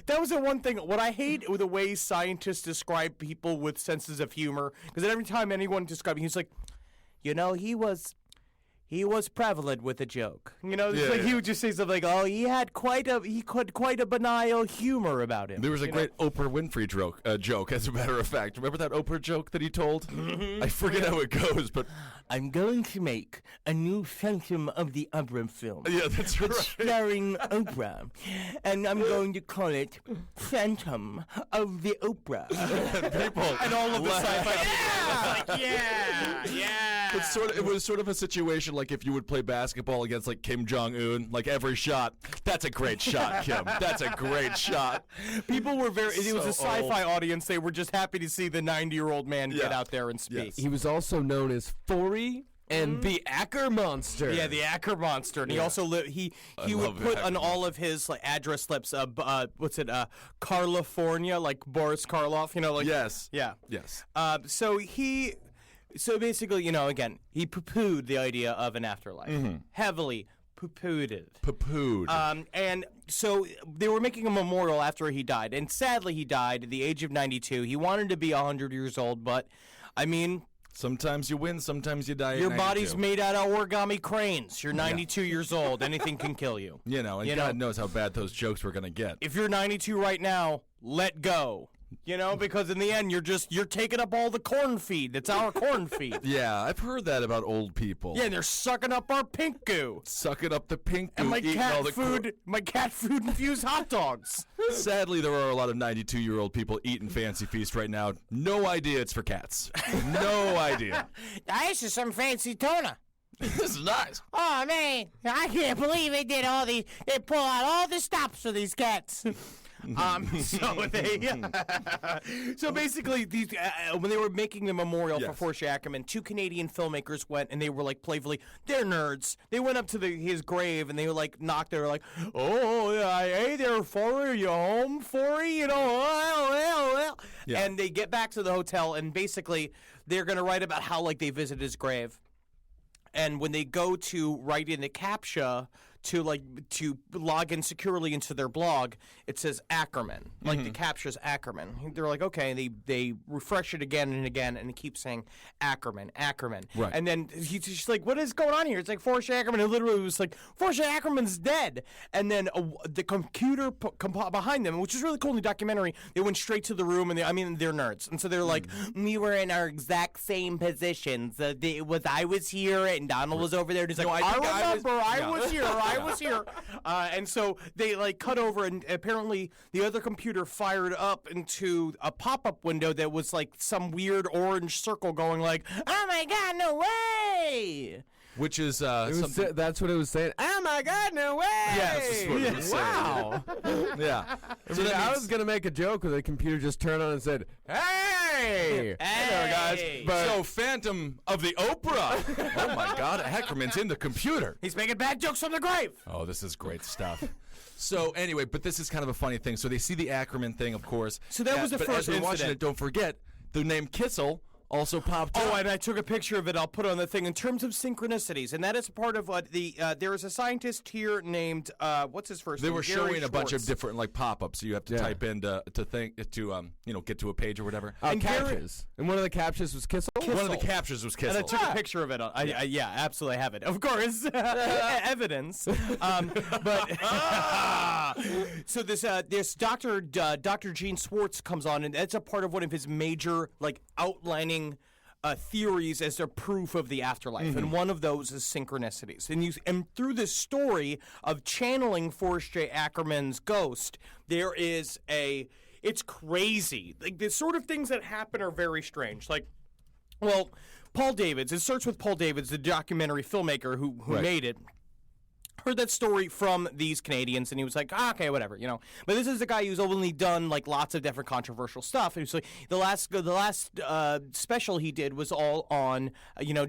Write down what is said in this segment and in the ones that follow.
That was the one thing. What I hate with the way scientists describe people with senses of humor, because every time anyone describes him, he's like, he was prevalent with a joke. He would just say something like, "Oh, he had quite a banal humor about him." There was a great Oprah Winfrey joke, as a matter of fact. Remember that Oprah joke that he told? Mm-hmm. I forget how it goes, but I'm going to make a new Phantom of the Opera film. yeah, that's right. Starring Oprah, and I'm going to call it Phantom of the Opera. People And all of the sci-fi. It was sort of a situation like if you would play basketball against like Kim Jong-un, like every shot, that's a great shot, Kim. That's a great shot. People were it was a sci-fi audience. They were just happy to see the 90-year-old man get out there and speak. Yes. He was also known as Forey and the Acker Monster. Yeah, the Acker Monster, and he also he would put on all of his like address slips. California, like Boris Karloff. Yes. Yeah. Yes. So basically, again, he poo-pooed the idea of an afterlife. Heavily poo-pooed it. Poo-pooed. And so they were making a memorial after he died. And sadly, he died at the age of 92. He wanted to be 100 years old, but, I mean... Sometimes you win, sometimes you die at Your 92. body's made out of origami cranes. You're 92 years old. Anything can kill you. And God knows how bad those jokes were going to get. If you're 92 right now, let go. Because in the end, you're taking up all the corn feed. That's our corn feed. Yeah, I've heard that about old people. Yeah, they're sucking up our pink goo. Sucking up the pink goo, And my eating all my cat food infused hot dogs. Sadly, there are a lot of 92-year-old people eating Fancy Feast right now. No idea it's for cats. No idea. This is some fancy tuna. This is nice. Oh, man. I can't believe they pull out all the stops for these cats. So basically, these when they were making the memorial for Forrest Ackerman, two Canadian filmmakers went and they were like playfully, they're nerds. They went up to his grave and they were like knocked. They were like, "Oh, hey there, Forrest, you home, Forrest? Well. Yeah. And they get back to the hotel and basically they're gonna write about how like they visited his grave. And when they go to write in the CAPTCHA to log in securely into their blog, it says Ackerman. Like the CAPTCHA's Ackerman. They're like, okay, they refresh it again and again, and it keeps saying Ackerman. Right. And then he's just like, what is going on here? It's like Forrest Ackerman. It literally was like, Forrest Ackerman's dead. And then the computer behind them, which is really cool in the documentary, they went straight to the room, and they're nerds. And so they're like, we were in our exact same positions. I was here, and Donald was over there. And he's like, I was here. I was here. And so they like cut over, and apparently the other computer fired up into a pop-up window that was like some weird orange circle going like, oh my God, no way! Which is that's what it was saying. Oh my God, no way! Yeah, that's what it was saying. Wow. Yeah. So I was gonna make a joke, and the computer just turned on and said, "Hey, Hey, guys." So Phantom of the Oprah. Oh my God, Ackerman's in the computer. He's making bad jokes from the grave. Oh, this is great stuff. So anyway, but this is kind of a funny thing. So they see the Ackerman thing, of course. So that was the but first as we're watching incident. it, don't forget the name Kissel also popped up. Oh, and I took a picture of it. I'll put it on the thing in terms of synchronicities, and that is part of what there is a scientist here named what's his first name? They were Gary showing a bunch of Schwartz. different like pop-ups, so you have to type in to get to a page or whatever. And captchas. And one of the captchas was Kissel? One of the captures was Kissel. And I took a picture of it. Yeah, absolutely, I have it. Of course, evidence. So this Dr. Gene Schwartz comes on, and that's a part of one of his major like outlining theories as a proof of the afterlife, and one of those is synchronicities. And through this story of channeling Forrest J. Ackerman's ghost, there is it's crazy. Like the sort of things that happen are very strange. Like, well, Paul Davids. It starts with Paul Davids, the documentary filmmaker who made it. Heard that story from these Canadians, and he was like, okay, whatever, But this is a guy who's only done like lots of different controversial stuff. And so the last special he did was all on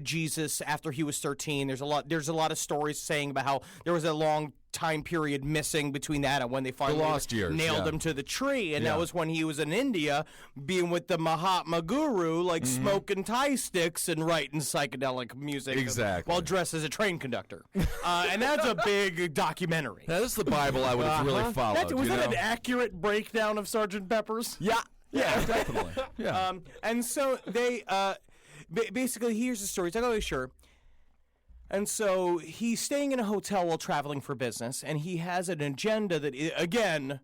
Jesus after he was 13. There's a lot of stories saying about how there was a long time period missing between that and when they finally lost years, nailed yeah. him to the tree, and Yeah. that was when he was in India, being with the Mahatma Guru, like smoking Thai sticks and writing psychedelic music, Exactly. while dressed as a train conductor, and that's a big documentary. Now, this is the Bible I would have really followed. Was you that know? an accurate breakdown of Sgt. Pepper's? Yeah. Yeah, definitely. Yeah. And so they basically, here's the story. It's like, oh, sure. And so he's staying in a hotel while traveling for business, and he has an agenda that, again,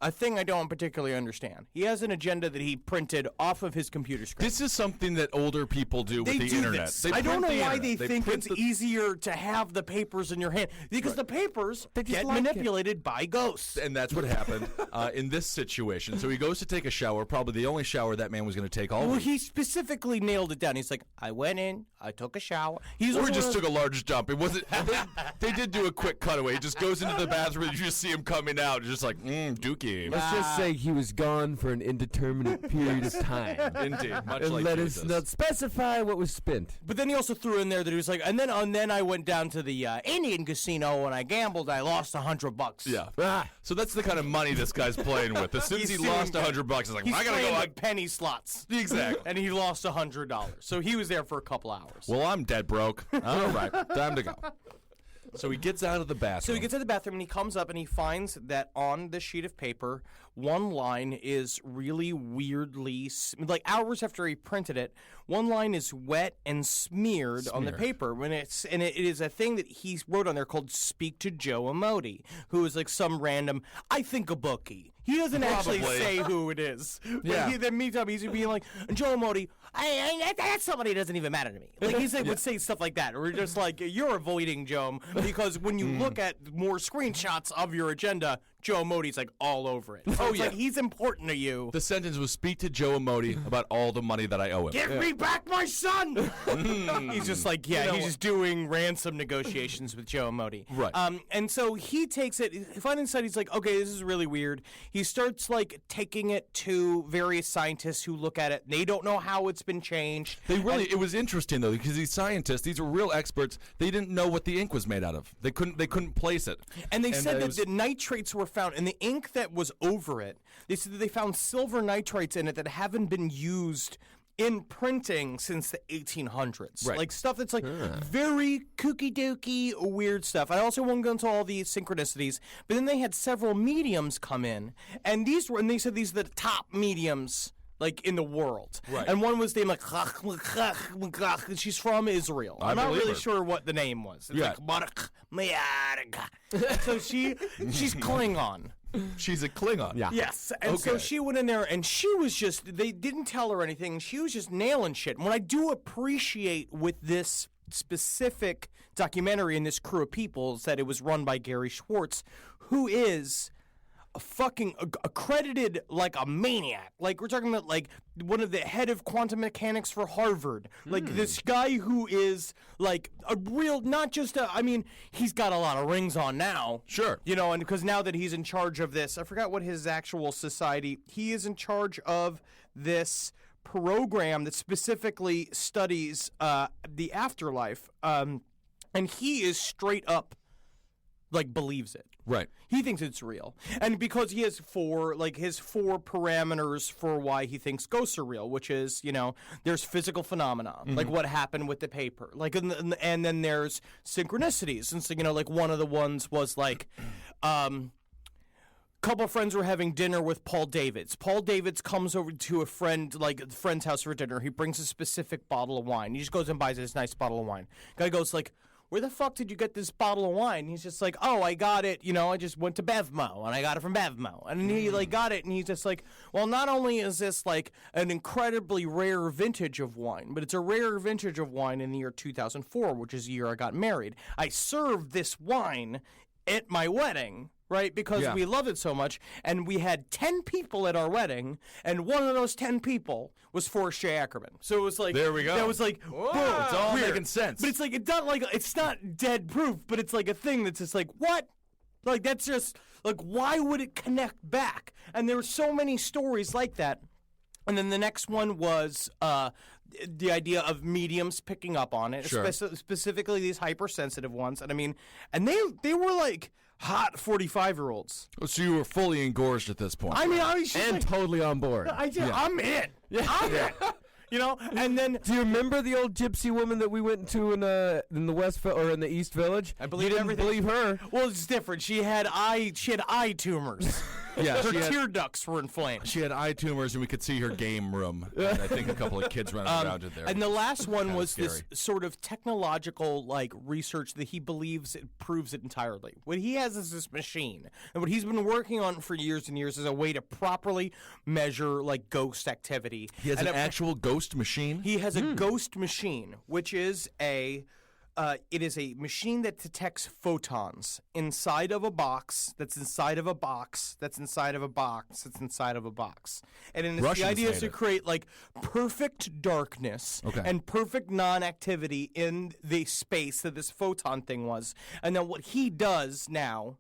a thing I don't particularly understand. He has an agenda that he printed off of his computer screen. This is something that older people do with They the do internet. this. They I don't know print the why internet. they think print it's easier to have the papers in your hand, because the papers They just get like it. manipulated by ghosts. And that's what happened in this situation. So he goes to take a shower, probably the only shower that man was going to take all Well, week. he specifically nailed it down. He's like, I went in, I took a shower. He's Or also he just one of took a large dump. It wasn't. They did do a quick cutaway. He just goes into the bathroom and you just see him coming out. It's just like, dookie. Let's just say he was gone for an indeterminate period of time. Indeed. Much And like let Jesus. us not specify what was spent. But then he also threw in there that he was like, and then I went down to the Indian casino and I gambled. I lost $100. Yeah. Ah. So that's the kind of money this guy's playing with. As soon as he He's lost doing- $100, he's like, He's I gotta playing go. with penny slots. Exactly. And he lost $100. So he was there for a couple hours. Well, I'm dead broke. All right, time to go. So he gets out of the bathroom. So he gets to the bathroom and he comes up and he finds that on the sheet of paper, one line is really weirdly, like hours after he printed it, one line is wet and smeared on the Smeared. paper. It is a thing that he wrote on there called "Speak to Joe Amoti," who is like some random, I think, a bookie. He doesn't actually Probably. say who it is. But Yeah. then meantime, he's being like, Joe Amoti, that's somebody that doesn't even matter to me. Like he's like would say stuff like that, or just like you're avoiding Joe because when you look at more screenshots of your agenda, Joe Amoti's like all over it. So it's yeah. like he's important to you. The sentence was, speak to Joe Amoti about all the money that I owe him. Give me back my son! He's just like, he's just doing ransom negotiations with Joe Amoti. Right. And so he takes it, finally inside, he's like, okay, this is really weird. He starts, like, taking it to various scientists who look at it. They don't know how it's been changed. It was interesting though, because these scientists, these were real experts. They didn't know what the ink was made out of. They couldn't place it. And they said it that was- the nitrates were found, and the ink that was over it, they said that they found silver nitrates in it that haven't been used in printing since the 1800s. Right. Like stuff that's like very kooky dooky, weird stuff. I also won't go into all the synchronicities, but then they had several mediums come in, and they said these are the top mediums like in the world. Right. And one was named like she's from Israel. I'm not believe really her. sure what the name was. It's Yeah. like so she's Klingon. She's a Klingon. Yeah. Yes, and so Okay. she went in there, and she was just, they didn't tell her anything. She was just nailing shit. And what I do appreciate with this specific documentary and this crew of people is that it was run by Gary Schwartz, who is a fucking accredited like a maniac. Like we're talking about like one of the head of quantum mechanics for Harvard. Like this guy who is like a real, not just a, I mean, he's got a lot of rings on now. Sure. You know, and because now that he's in charge of this, I forgot what his actual society, he is in charge of this program that specifically studies the afterlife. And he is straight up like believes it. Right. He thinks it's real. And because he has his four parameters for why he thinks ghosts are real, which is, there's physical phenomena, like what happened with the paper. Like, and then there's synchronicities. And so, like one of the ones was like, couple friends were having dinner with Paul Davids. Paul Davids comes over to a friend's house for dinner. He brings a specific bottle of wine. He just goes and buys this nice bottle of wine. Guy goes like, where the fuck did you get this bottle of wine? He's just like, oh, I got it, I just went to Bevmo, and I got it from Bevmo. And he, got it, and he's just like, well, not only is this, an incredibly rare vintage of wine, but it's a rare vintage of wine in the year 2004, which is the year I got married. I served this wine at my wedding, right, because we love it so much, and we had 10 people at our wedding, and one of those 10 people was Forrest J. Ackerman. So it was like, There we go. that was like, boom, It's all weird. making sense. But it's like, it's not dead proof, but it's like a thing that's just like, what? Like, that's just, like, why would it connect back? And there were so many stories like that. And then the next one was the idea of mediums picking up on it, Sure. specifically these hypersensitive ones. And I mean, and they were like hot 45-year-olds. So you were fully engorged at this point. I mean, I was just And like, totally on board. I'm in. I'm in. You know, and then Do you remember the old gypsy woman that we went to in the or in the East Village? I believe you didn't everything. believe her. Well, it's different. She had eye tumors. Yeah, Her she had- tear ducts were inflamed. She had eye tumors, and we could see her game room. And I think a couple of kids running around in there. And the last one Kinda was this scary. sort of technological research that he believes it proves it entirely. What he has is this machine, and what he's been working on for years and years is a way to properly measure ghost activity. He has And an actual ghost machine? He has a ghost machine, which is it is a machine that detects photons inside of a box that's inside of a box that's inside of a box that's inside of a box. And then the Russians idea is made to it. create perfect darkness and perfect non-activity in the space that this photon thing was. And then what he does now,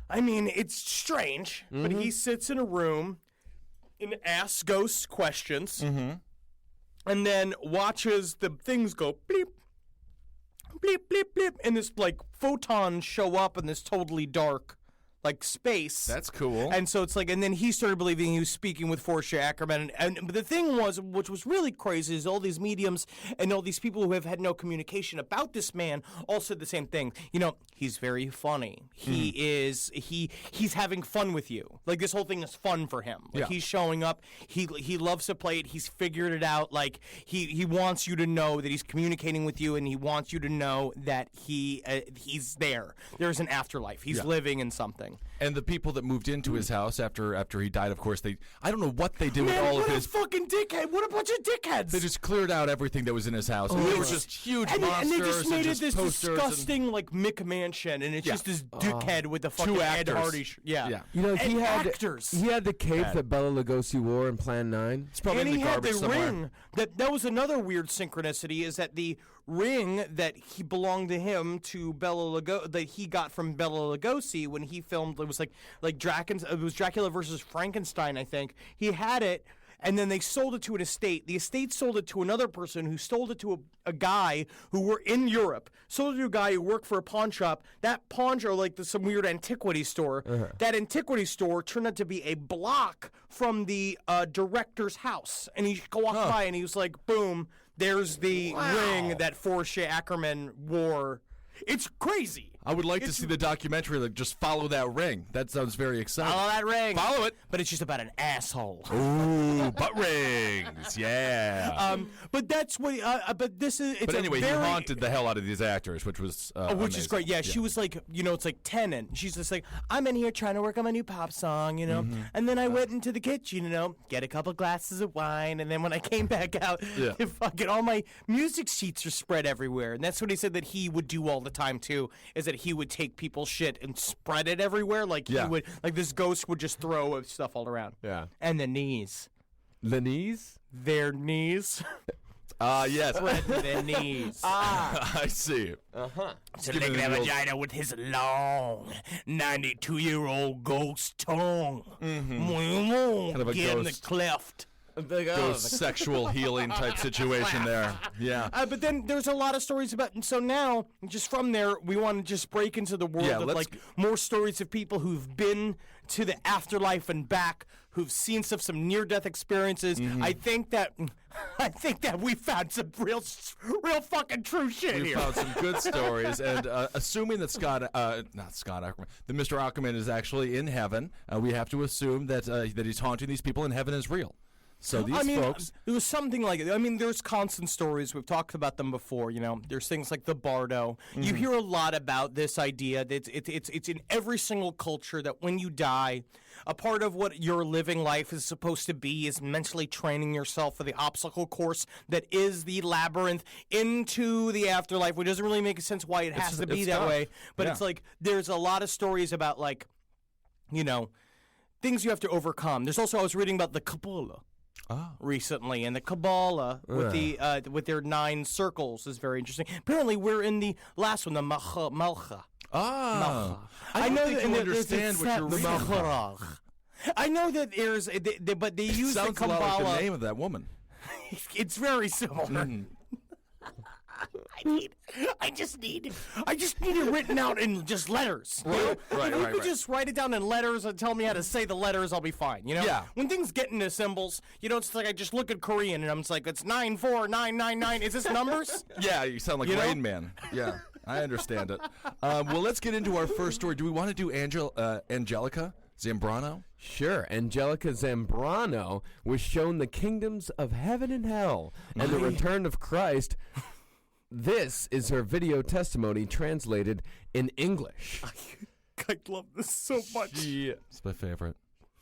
I mean, it's strange, but he sits in a room and asks ghosts questions. And then watches the things go bleep, bleep, bleep, bleep, and this photons show up in this totally dark space. That's cool. And so it's and then he started believing he was speaking with Forsha Ackerman. But the thing was, which was really crazy, is all these mediums and all these people who have had no communication about this man all said the same thing. You know, he's very funny. He is, he's having fun with you. This whole thing is fun for him. He's showing up. He loves to play it. He's figured it out. He wants you to know that he's communicating with you, and he wants you to know that he's there. There's an afterlife. He's living in something. And the people that moved into his house after he died, of course, I don't know what they did with Man, all what of a his. fucking dickhead! What a bunch of dickheads! They just cleared out everything that was in his house. And they were just huge and monsters. they just made it this posters disgusting McMansion, and it's just this dickhead with the fucking Ed actors. Hardy. Yeah. You know, And actors. He had the cape that Bela Lugosi wore in Plan 9. It's probably And in he the had garbage the somewhere. ring. That was another weird synchronicity. Is that the ring that he belonged to him to that he got from Bela Lugosi when he filmed? It was like it was Dracula versus Frankenstein, I think. He had it. And then they sold it to an estate. The estate sold it to another person who sold it to a guy who were in Europe. Sold it to a guy who worked for a pawn shop. That pawn shop, some weird antiquity store. That antiquity store turned out to be a block from the director's house. And he walked by and he was like, boom, there's the ring that Forsha Ackerman wore. It's crazy. I would like to see the documentary, just follow that ring. That sounds very exciting. Follow that ring. Follow it. But it's just about an asshole. Ooh, butt rings. Yeah. But that's what. But this is. It's But anyway, a very, he haunted the hell out of these actors, which was which amazing. is great. Yeah, she was it's like Tennant. She's just I'm in here trying to work on my new pop song, And then I went into the kitchen, get a couple glasses of wine, and then when I came back out, fucking all my music sheets are spread everywhere. And that's what he said that he would do all the time too, is that he would take people's shit and spread it everywhere. He would, this ghost would just throw stuff all around. Yeah. And the knees. The knees? Their knees. Yes. Spread their knees. I see. To Give lick me their the old- vagina with his long 92-year-old ghost tongue. Kind of a Get in the ghost. cleft. Ghost sexual healing type situation there. Yeah. But then there's a lot of stories about, and so now, just from there, we want to just break into the world Yeah, of let's more stories of people who've been to the afterlife and back, who've seen some near-death experiences. I think that we found some real fucking true shit We here. found some good stories, and assuming that not Scott Ackerman, that Mr. Ackerman is actually in heaven, we have to assume that that he's haunting these people, and heaven is real. So these folks. It was something like it. I mean, there's constant stories. We've talked about them before. There's things like the Bardo. You hear a lot about this idea that it's in every single culture that when you die, a part of what your living life is supposed to be is mentally training yourself for the obstacle course that is the labyrinth into the afterlife, which doesn't really make sense why it has to be it's that tough. way. But Yeah. it's there's a lot of stories about things you have to overcome. There's also, I was reading about the Kabbalah. Recently, and the Kabbalah with their 9 circles is very interesting. Apparently, we're in the last one, the Malcha. I don't think you understand what you're reading. I know that there's, but they use the Sounds a lot like the Kabbalah. name of that woman. It's very similar. I just need it written out in just letters. You know? Right, If you right, could right. just write it down in letters and tell me how to say the letters, I'll be fine. You know? Yeah. When things get into symbols, you know, it's like I just look at Korean and I'm just like, it's 94999. Is this numbers? Yeah, you sound like You know? Rain Man. Yeah, I understand it. Well, let's get into our first story. Do we want to do Angelica Zambrano? Sure. Angelica Zambrano was shown the kingdoms of heaven and hell and the return of Christ. This is her video testimony translated in English. I love this so much. It's my favorite.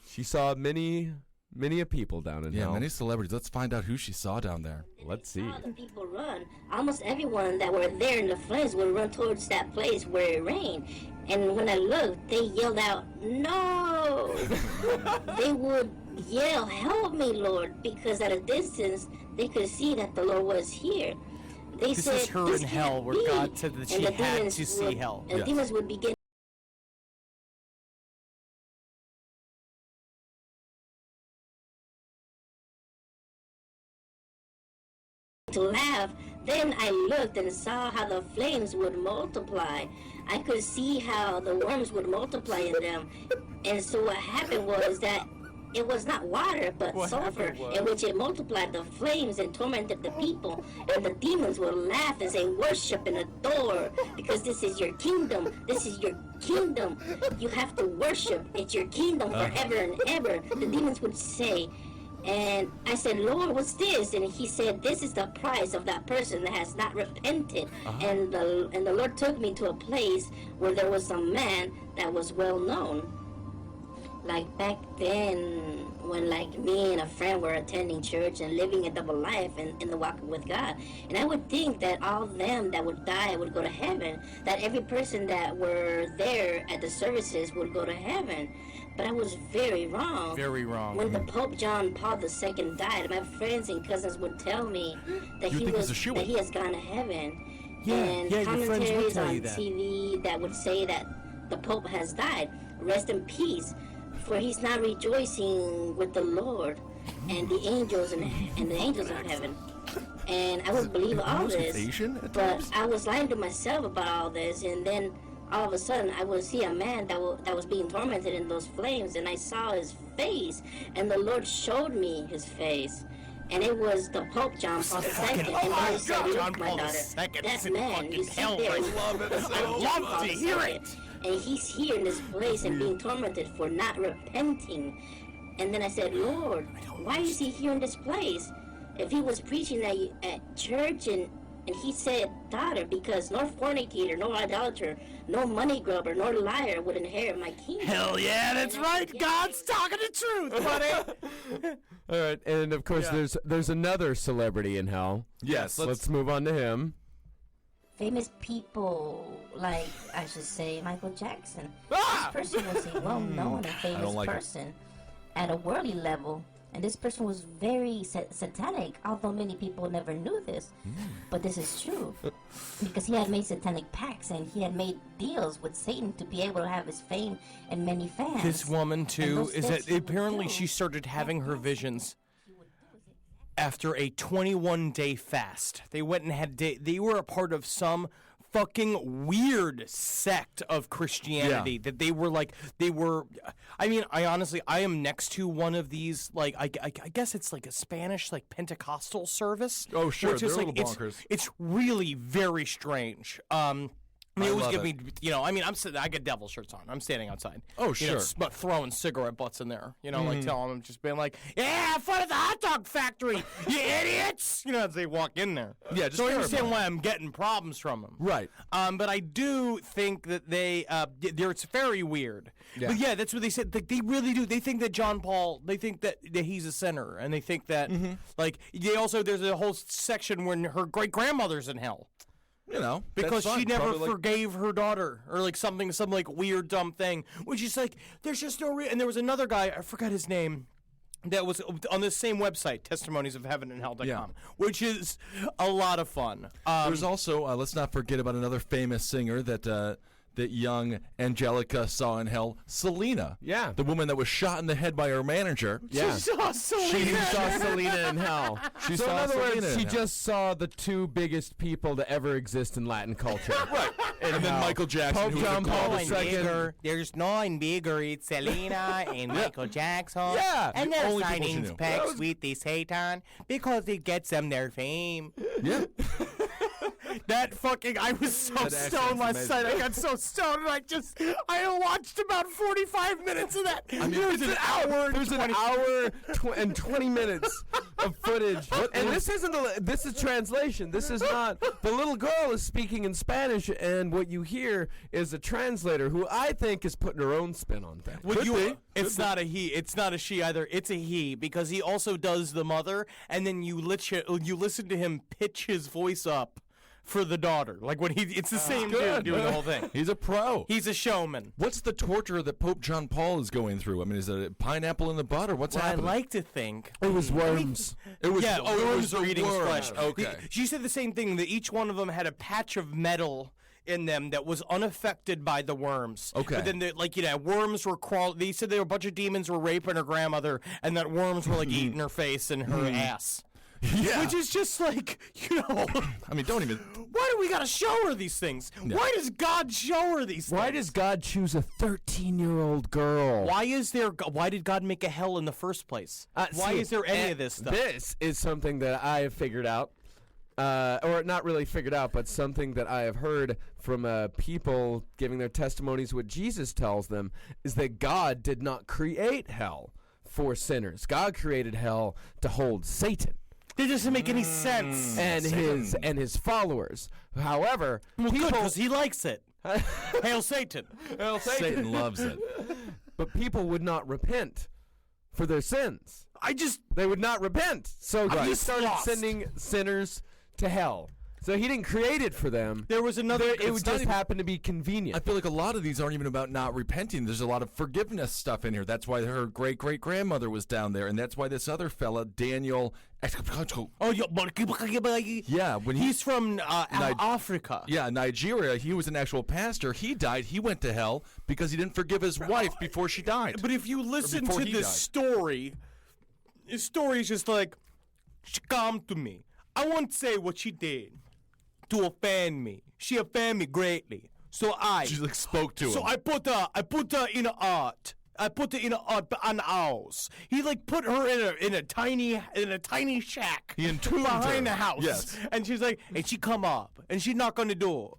She saw many a people down in Yeah, hell. many celebrities. Let's find out who she saw down there. Let's see. All the people run. Almost everyone that were there in the flames would run towards that place where it rained. And when I looked, they yelled out, "No!" They would yell, "Help me, Lord," because at a distance they could see that the Lord was here. They This said, is her "This in can't hell, where be." God said that And she the had demons to see would- hell. And Yes. demons would begin to laugh. Then I looked and saw how the flames would multiply. I could see how the worms would multiply in them. And so what happened was that it was not water, but sulfur, in which it multiplied the flames and tormented the people. And the demons would laugh and say, "Worship and adore, because this is your kingdom. This is your kingdom. You have to worship. It's your kingdom forever and ever." The demons would say. And I said, "Lord, what's this?" And he said, "This is the price of that person that has not repented." And the Lord took me to a place where there was a man that was well known. Like back then, when like me and a friend were attending church and living a double life in the walk with God. And I would think that all of them that would die would go to heaven, that every person that were there at the services would go to heaven. But I was very wrong. Very wrong. When the Pope John Paul II died, my friends and cousins would tell me that You he think he's was a shoo-in. that he has gone to heaven. Yeah, And yeah, your friends would commentaries tell on you that. TV that would say that the Pope has died. Rest in peace, for he's now rejoicing with the Lord and the angels and the angels of heaven. And I would believe all almost this, Asian at but times? I was lying to myself about all this, and then all of a sudden I would see a man that was being tormented in those flames, and I saw his face, and the Lord showed me his face. And it was the Pope John Paul II. And oh my I said, God, "Look, John my Paul daughter, II that is in man, fucking you see hell. there, I love it so John much. Paul to hear II, it. and he's here in this place and being tormented for not repenting." And then I said, "Lord, why is he here in this place? If he was preaching at church and he said, 'Daughter, because no fornicator, no idolater, no money grubber, nor liar would inherit my kingdom.'" Hell yeah, that's right. God's talking the truth, buddy. All right, and of course there's another celebrity in hell. Yes, Let's move on to him. Famous people, like, I should say, Michael Jackson. Ah! This person was a well-known and famous like it. person at a worldly level. And this person was very satanic, although many people never knew this. But this is true. Because he had made satanic pacts and he had made deals with Satan to be able to have his fame and many fans. This woman And too those is things that he would apparently do, she started having her visions he would do is after a 21-day fast. They went and had they were a part of some fucking weird sect of Christianity that they were I mean, I am next to one of these, like I guess it's like a Spanish like Pentecostal service. Oh, sure, which is they're a like little bonkers. it's really very strange. They always love give it. me, you know, I mean, I'm sitting, I get devil shirts on. I'm standing outside. Oh, You know, sure. throwing cigarette butts in there. You know, like telling them, just being like, "Yeah, have fun at the hot dog factory, you idiots!" You know, as they walk in there. Yeah, just so I terrifying. understand why I'm getting problems from them. Right. But I do think that it's very weird. Yeah. But yeah, that's what they said. Like, they really do. They think that John Paul, they think that he's a sinner, and they think that, like, there's a whole section when her great grandmother's in hell. You know, Because that's she fine. never Probably like- forgave her daughter, or like some like weird dumb thing. Which is like, there's just no And there was another guy, I forgot his name, that was on this same website, testimoniesofheavenandhell.com, Yeah. which is a lot of fun. There's also let's not forget about another famous singer that that young Angelica saw in hell Selena. Yeah. The woman that was shot in the head by her manager. Yeah. She saw Selena. She saw Selena in hell. She So in saw other Selena words, in she hell. just saw the two biggest people to ever exist in Latin culture. Right. And then Michael Jackson, Pope who was John a Paul god. II. There's no one bigger. It's Selena and Michael Jackson. Yeah. And The they're only people she signing knew. pacts with the Satan because it gets them their fame. Yeah. That fucking, I was so That stoned accent's last amazing. night. I got so stoned, and I watched about 45 minutes of that. There's an hour. There's an hour and 20 minutes of footage. And this isn't this is translation. This is not. The little girl is speaking in Spanish, and what you hear is a translator who I think is putting her own spin on things. It's not a he. It's not a she either. It's a he because he also does the mother, and then you listen to him pitch his voice up for the daughter. Like when it's the same dude doing the whole thing. He's a pro. He's a showman. What's the torture that Pope John Paul is going through? I mean, is it a pineapple in the butt, or what's Well, I happening? like to think. It was worms. It was worms the were eating his worms. flesh. Okay. She said the same thing, that each one of them had a patch of metal in them that was unaffected by the worms. Okay. But then, worms were crawling. They said there were a bunch of demons were raping her grandmother, and that worms were, eating her face and her ass. Yeah. Which is just like, I mean, don't even. why do we got to show her these things? Why does God show her these things? Why does God choose a 13-year-old girl? Why did God make a hell in the first place? Why See, is there any and of this stuff? This is something that I have figured out. Or not really figured out, but something that I have heard from people giving their testimonies. What Jesus tells them is that God did not create hell for sinners. God created hell to hold Satan That doesn't make any sense. and his followers. However, Well, good, people because he likes it. Hail Satan. Satan loves it. but people would not repent for their sins. They would not repent. So he just started lost. sending sinners to hell. So he didn't create it for them. There was another. It would just happen to be convenient. I feel like a lot of these aren't even about not repenting. There's a lot of forgiveness stuff in here. That's why her great-great-grandmother was down there, and that's why this other fella, Daniel. Oh, Yeah, when he's from Africa. Yeah, Nigeria. He was an actual pastor. He died. He went to hell because he didn't forgive his wife before she died. But if you listen before to he this died. story, his story is just like, she come to me. I won't say what she did to offend me. She offended me greatly. So She spoke to him. So I put her in art. I put her in an house. He put her in a tiny shack. He entombed behind her. the house. Yes. And she's like, and she come up and she knock on the door.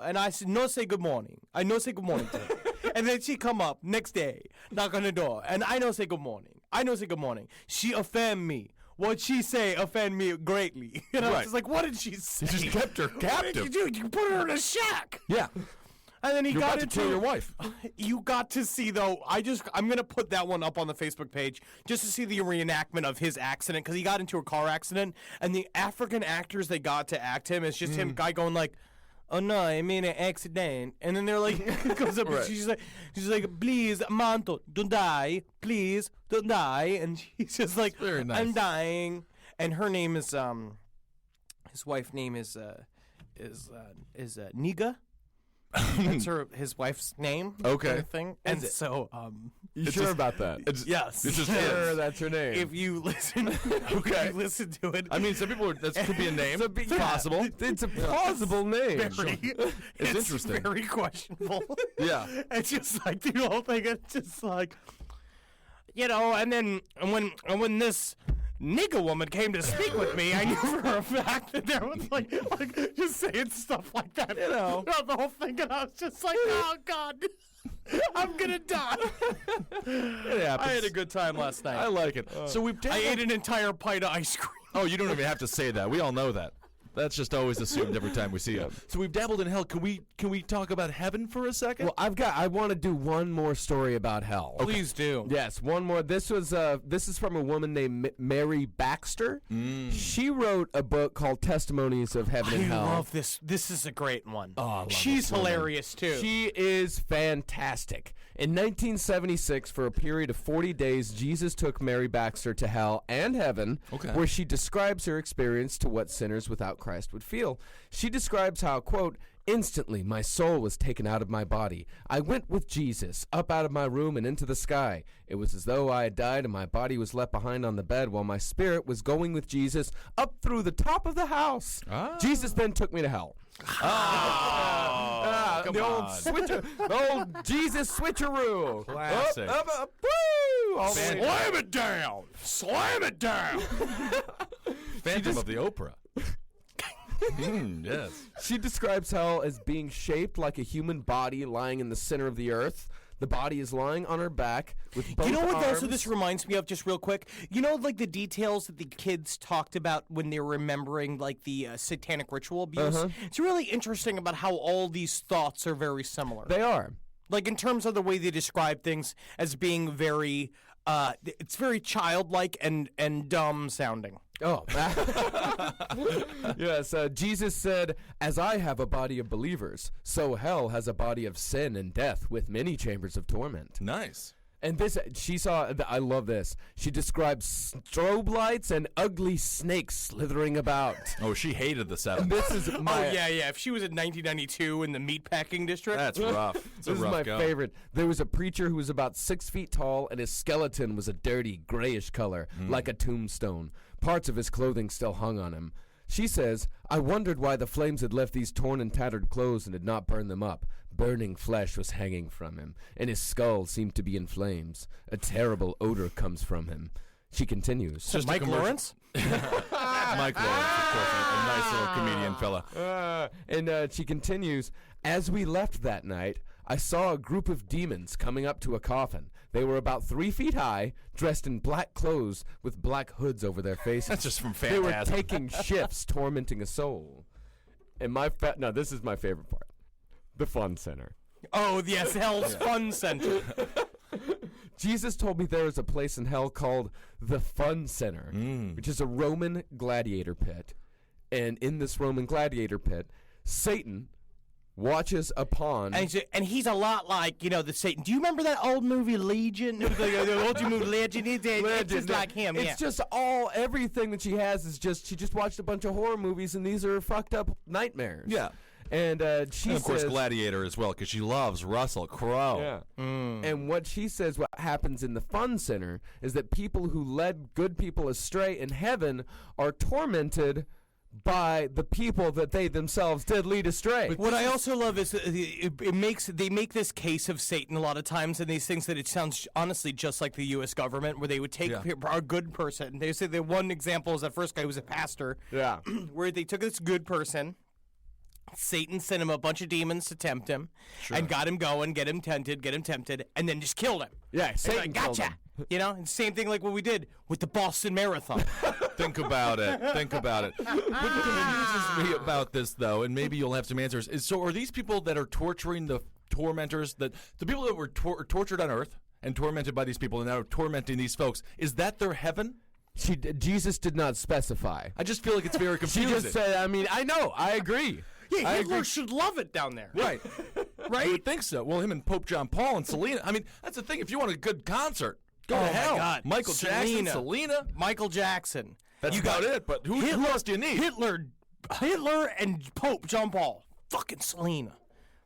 And I said, no, say good morning. I no say good morning to her. And then she come up next day, knock on the door, and I no say good morning. She offend me. What she say offend me greatly. And I was Right. just like, what did she say? He just kept her What captive. did you do? You put her in a shack. Yeah. And then he You're got about to into kill your wife. You got to see though. I'm gonna put that one up on the Facebook page just to see the reenactment of his accident because he got into a car accident and the African actors they got to act him is just him guy going like, "Oh no, I mean an accident," and then they're like, goes up, Right. she's like, "Please, Manto, don't die, please, don't die," and she's just like, Very nice. "I'm dying," and her name is his wife's name is Niga. That's his wife's name. Okay. kind of thing. And so, You sure about that? yes. It's just Sure, that's her name. if you listen, Okay. if you listen to it. I mean, some people, that could be a name. It's possible. It's a plausible name. It's interesting. Very questionable. Yeah. It's just like the whole thing. It's just like, and then when this nigga woman came to speak with me, I knew for a fact that there was like just saying stuff like that, throughout the whole thing, and I was just like, oh God, I'm gonna die. It happens. I had a good time last night. I like it. So we've I dabbled. ate an entire pint of ice cream. Oh, you don't even have to say that. We all know that. That's just always assumed every time we see it. So we've dabbled in hell. Can we talk about heaven for a second? Well, I want to do one more story about hell. Please do. Yes, one more. This is from a woman named Mary Baxter. She wrote a book called Testimonies of Heaven and I Hell. love this. This is a great one. Oh, I love She's this woman. hilarious too. She is fantastic. In 1976, for a period of 40 days, Jesus took Mary Baxter to hell and heaven, Okay. where she describes her experience to what sinners without Christ would feel. She describes how, quote, Instantly, my soul was taken out of my body. I went with Jesus, up out of my room and into the sky. It was as though I had died and my body was left behind on the bed while my spirit was going with Jesus up through the top of the house. Jesus then took me to hell. Come the on. the old Jesus switcheroo. Classic. Woo! All the way down. Slam it down! Slam it down! Phantom of the Oprah. Yes. She describes hell as being shaped like a human body lying in the center of the earth. The body is lying on her back with both You know what arms. also this reminds me of, just real quick? You know, like the details that the kids talked about when they were remembering, like, the satanic ritual abuse? It's really interesting about how all these thoughts are very similar. They are. Like, in terms of the way they describe things as being very, it's very childlike and dumb sounding. Oh. Yes, Jesus said, "As I have a body of believers, so hell has a body of sin and death with many chambers of torment." Nice. And this, she saw, I love this. She describes strobe lights and ugly snakes slithering about. Oh, she hated the 70s. This is my, Oh, yeah. If she was in 1992 in the meatpacking district. That's rough. It's a This is rough my go. favorite. There was a preacher who was about 6 feet tall, and his skeleton was a dirty, grayish color, like a tombstone. Parts of his clothing still hung on him. She says, "I wondered why the flames had left these torn and tattered clothes and had not burned them up. Burning flesh was hanging from him, and his skull seemed to be in flames. A terrible odor comes from him." She continues. Just Mike a commercial. Lawrence? Mike Lawrence, of course, a nice little comedian fella. And she continues, "As we left that night, I saw a group of demons coming up to a coffin. They were about 3 feet high, dressed in black clothes with black hoods over their faces. That's just from They were Phantasm. taking shifts, tormenting a soul." And no, this is my favorite part. The Fun Center. Oh, yes, Hell's Fun Center. Jesus told me there is a place in hell called the Fun Center, which is a Roman gladiator pit. And in this Roman gladiator pit, Satan watches upon... And he's a lot like, the Satan. Do you remember that old movie Legion? It was like the old movie Legend. It's just like him, It's yeah. just everything that she has is just, she just watched a bunch of horror movies, and these are fucked up nightmares. Yeah. And she And of course, says... Gladiator as well, because she loves Russell Crowe. Yeah. And what she says what happens in the Fun Center is that people who led good people astray in heaven are tormented by the people that they themselves did lead astray. What I also love is they make this case of Satan a lot of times in these things that it sounds honestly just like the U.S. government, where they would take a good person. They say the one example is that first guy who was a pastor, Yeah. where they took this good person. Satan sent him a bunch of demons to tempt him, and got him going, get him tempted, and then just killed him. Yeah, And Satan like, killed gotcha. him. And same thing like what we did with the Boston Marathon. Think about it. Think about it. What confuses me about this, though, and maybe you'll have some answers, is so are these people that are torturing the tormentors, the people that were tortured on Earth and tormented by these people and now are tormenting these folks, is that their heaven? Jesus did not specify. I just feel like it's very She confusing. just said, I know, I agree. Yeah, I Hitler agree. should love it down there. Right. Right? You would think so. Well, him and Pope John Paul and Selena. I mean, that's the thing. If you want a good concert, go Oh, to my hell. God. Michael Jackson, Selena. Michael Jackson. That's about it. But who else do you need? Hitler and Pope John Paul. Fucking Selena.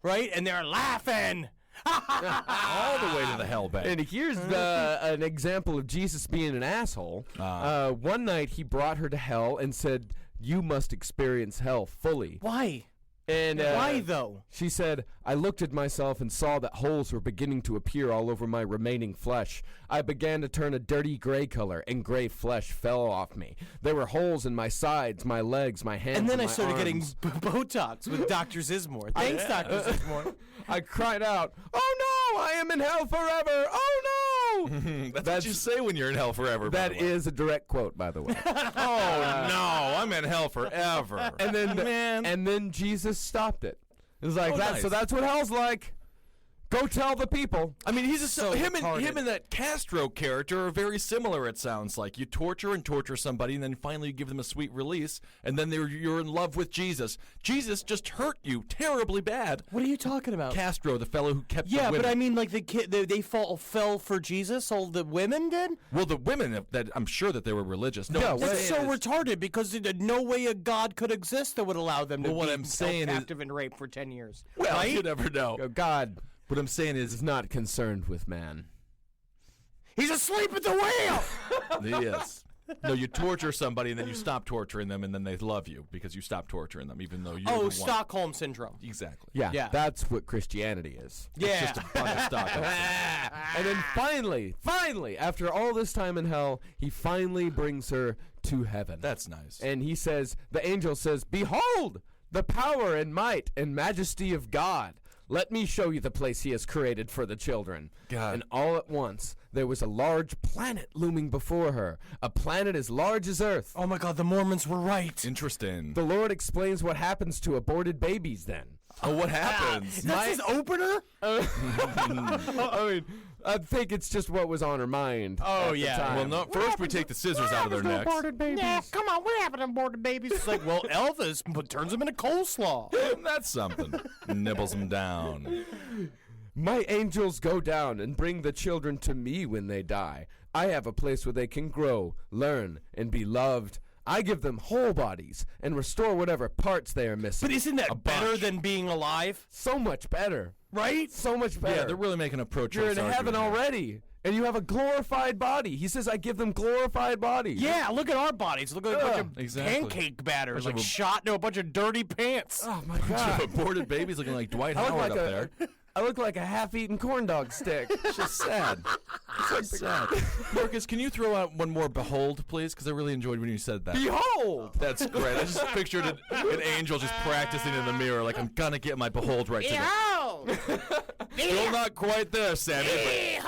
Right? And they're laughing. All the way to the hell bank. And here's an example of Jesus being an asshole. One night he brought her to hell and said, "You must experience hell fully." Why? And Why, though? She said, "I looked at myself and saw that holes were beginning to appear all over my remaining flesh. I began to turn a dirty gray color, and gray flesh fell off me. There were holes in my sides, my legs, my hands, And then I my started getting arms. Botox with Dr. Zismore. Thanks, Dr. Zismore. I cried out, 'Oh no, I am in hell forever! Oh no!'" That's what you say when you're in hell forever. by That the way. is a direct quote, by the way. Oh no, I'm in hell forever. And then Man. and then Jesus stopped it. It was like Oh, that. nice. So that's what hell's like. Go tell the people. I mean, he's So him retarded. and that Castro character are very similar. It sounds like you torture somebody, and then finally you give them a sweet release, and then you're in love with Jesus. Jesus just hurt you terribly bad. What are you talking about? Castro, the fellow who kept the Yeah, women. but I mean, like the kid, they fell for Jesus. All the women did. Well, the women that I'm sure that they were religious. No, Yeah, what I'm That's saying so is- retarded because no way a God could exist that would allow them to Well, what be I'm saying is- captive and raped for 10 years. Well, right? you never know. God What I'm saying is is, not concerned with man. He's asleep at the wheel. yes. No, you torture somebody and then you stop torturing them, and then they love you because you stop torturing them, even though you're the one. Stockholm syndrome. Exactly. Yeah, that's what Christianity is. Yeah. Just a bunch of Stockholm. And then finally, after all this time in hell, he finally brings her to heaven. That's nice. And he says, the angel says, "Behold, the power and might and majesty of God. Let me show you the place he has created for the children." God. And all at once, there was a large planet looming before her, a planet as large as Earth. Oh my God, the Mormons were right. Interesting. The Lord explains what happens to aborted babies then. Oh, what happens? That's his opener. I mean, I think it's just what was on her mind. Oh, at the yeah. time. Well, no. First, we take the scissors out of their necks. Yeah, come on, what happened to aborted babies? It's like, well, Elvis turns them into coleslaw. That's something. Nibbles them down. My angels go down and bring the children to me when they die. I have a place where they can grow, learn, and be loved. I give them whole bodies and restore whatever parts they are missing. But isn't that better bunch. than being alive? So much better. Right? So much better. Yeah, they're really making a pro-choice You're in heaven argument here. already. And you have a glorified body. He says, I give them glorified bodies. Yeah, look at our bodies. Look at a bunch of exactly. pancake batter, Bunch like of a- shot into a bunch of dirty pants. Oh, my Bunch God. of aborted babies looking like Dwight I look Howard like up a- there. I look like a half-eaten corn dog stick. It's just sad. It's so sad. Marcus, can you throw out one more behold, please? Because I really enjoyed when you said that. Behold! That's great. I just pictured an angel just practicing in the mirror, like, I'm gonna get my behold right today. Still not quite there, Sammy.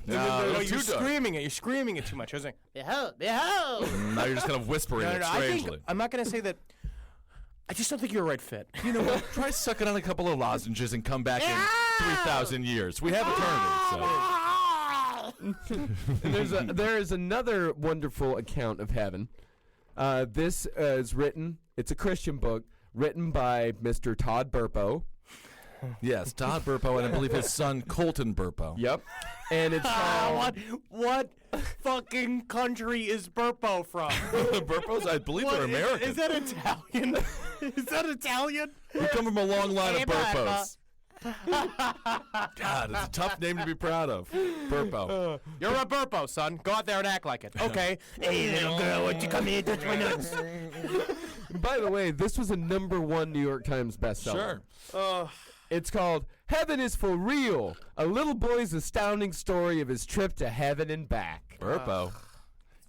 No, No, you're screaming it. You're screaming it too much. I was like, behold, behold. Now you're just kind of whispering it I think strangely. I'm not going to say that. I just don't think you're a right fit. You know what? Try sucking on a couple of lozenges and come back in 3,000 years. We have eternity. So. There is another wonderful account of heaven. This is written, it's a Christian book, written by Mr. Todd Burpo. Yes, Todd Burpo and I believe his son Colton Burpo. Yep. And it's called... What fucking country is Burpo from? The Burpos, I believe they're American. Is that Italian? Is that Italian? We come from a long line Hey, of Burpos. God, it's a tough name to be proud of. Burpo. You're a Burpo, son. Go out there and act like it. Okay. Hey, little girl, won't you come here and touch my nuts? By the way, this was a #1 New York Times bestseller. Sure. It's called Heaven is for Real, a little boy's astounding story of his trip to heaven and back. Burpo.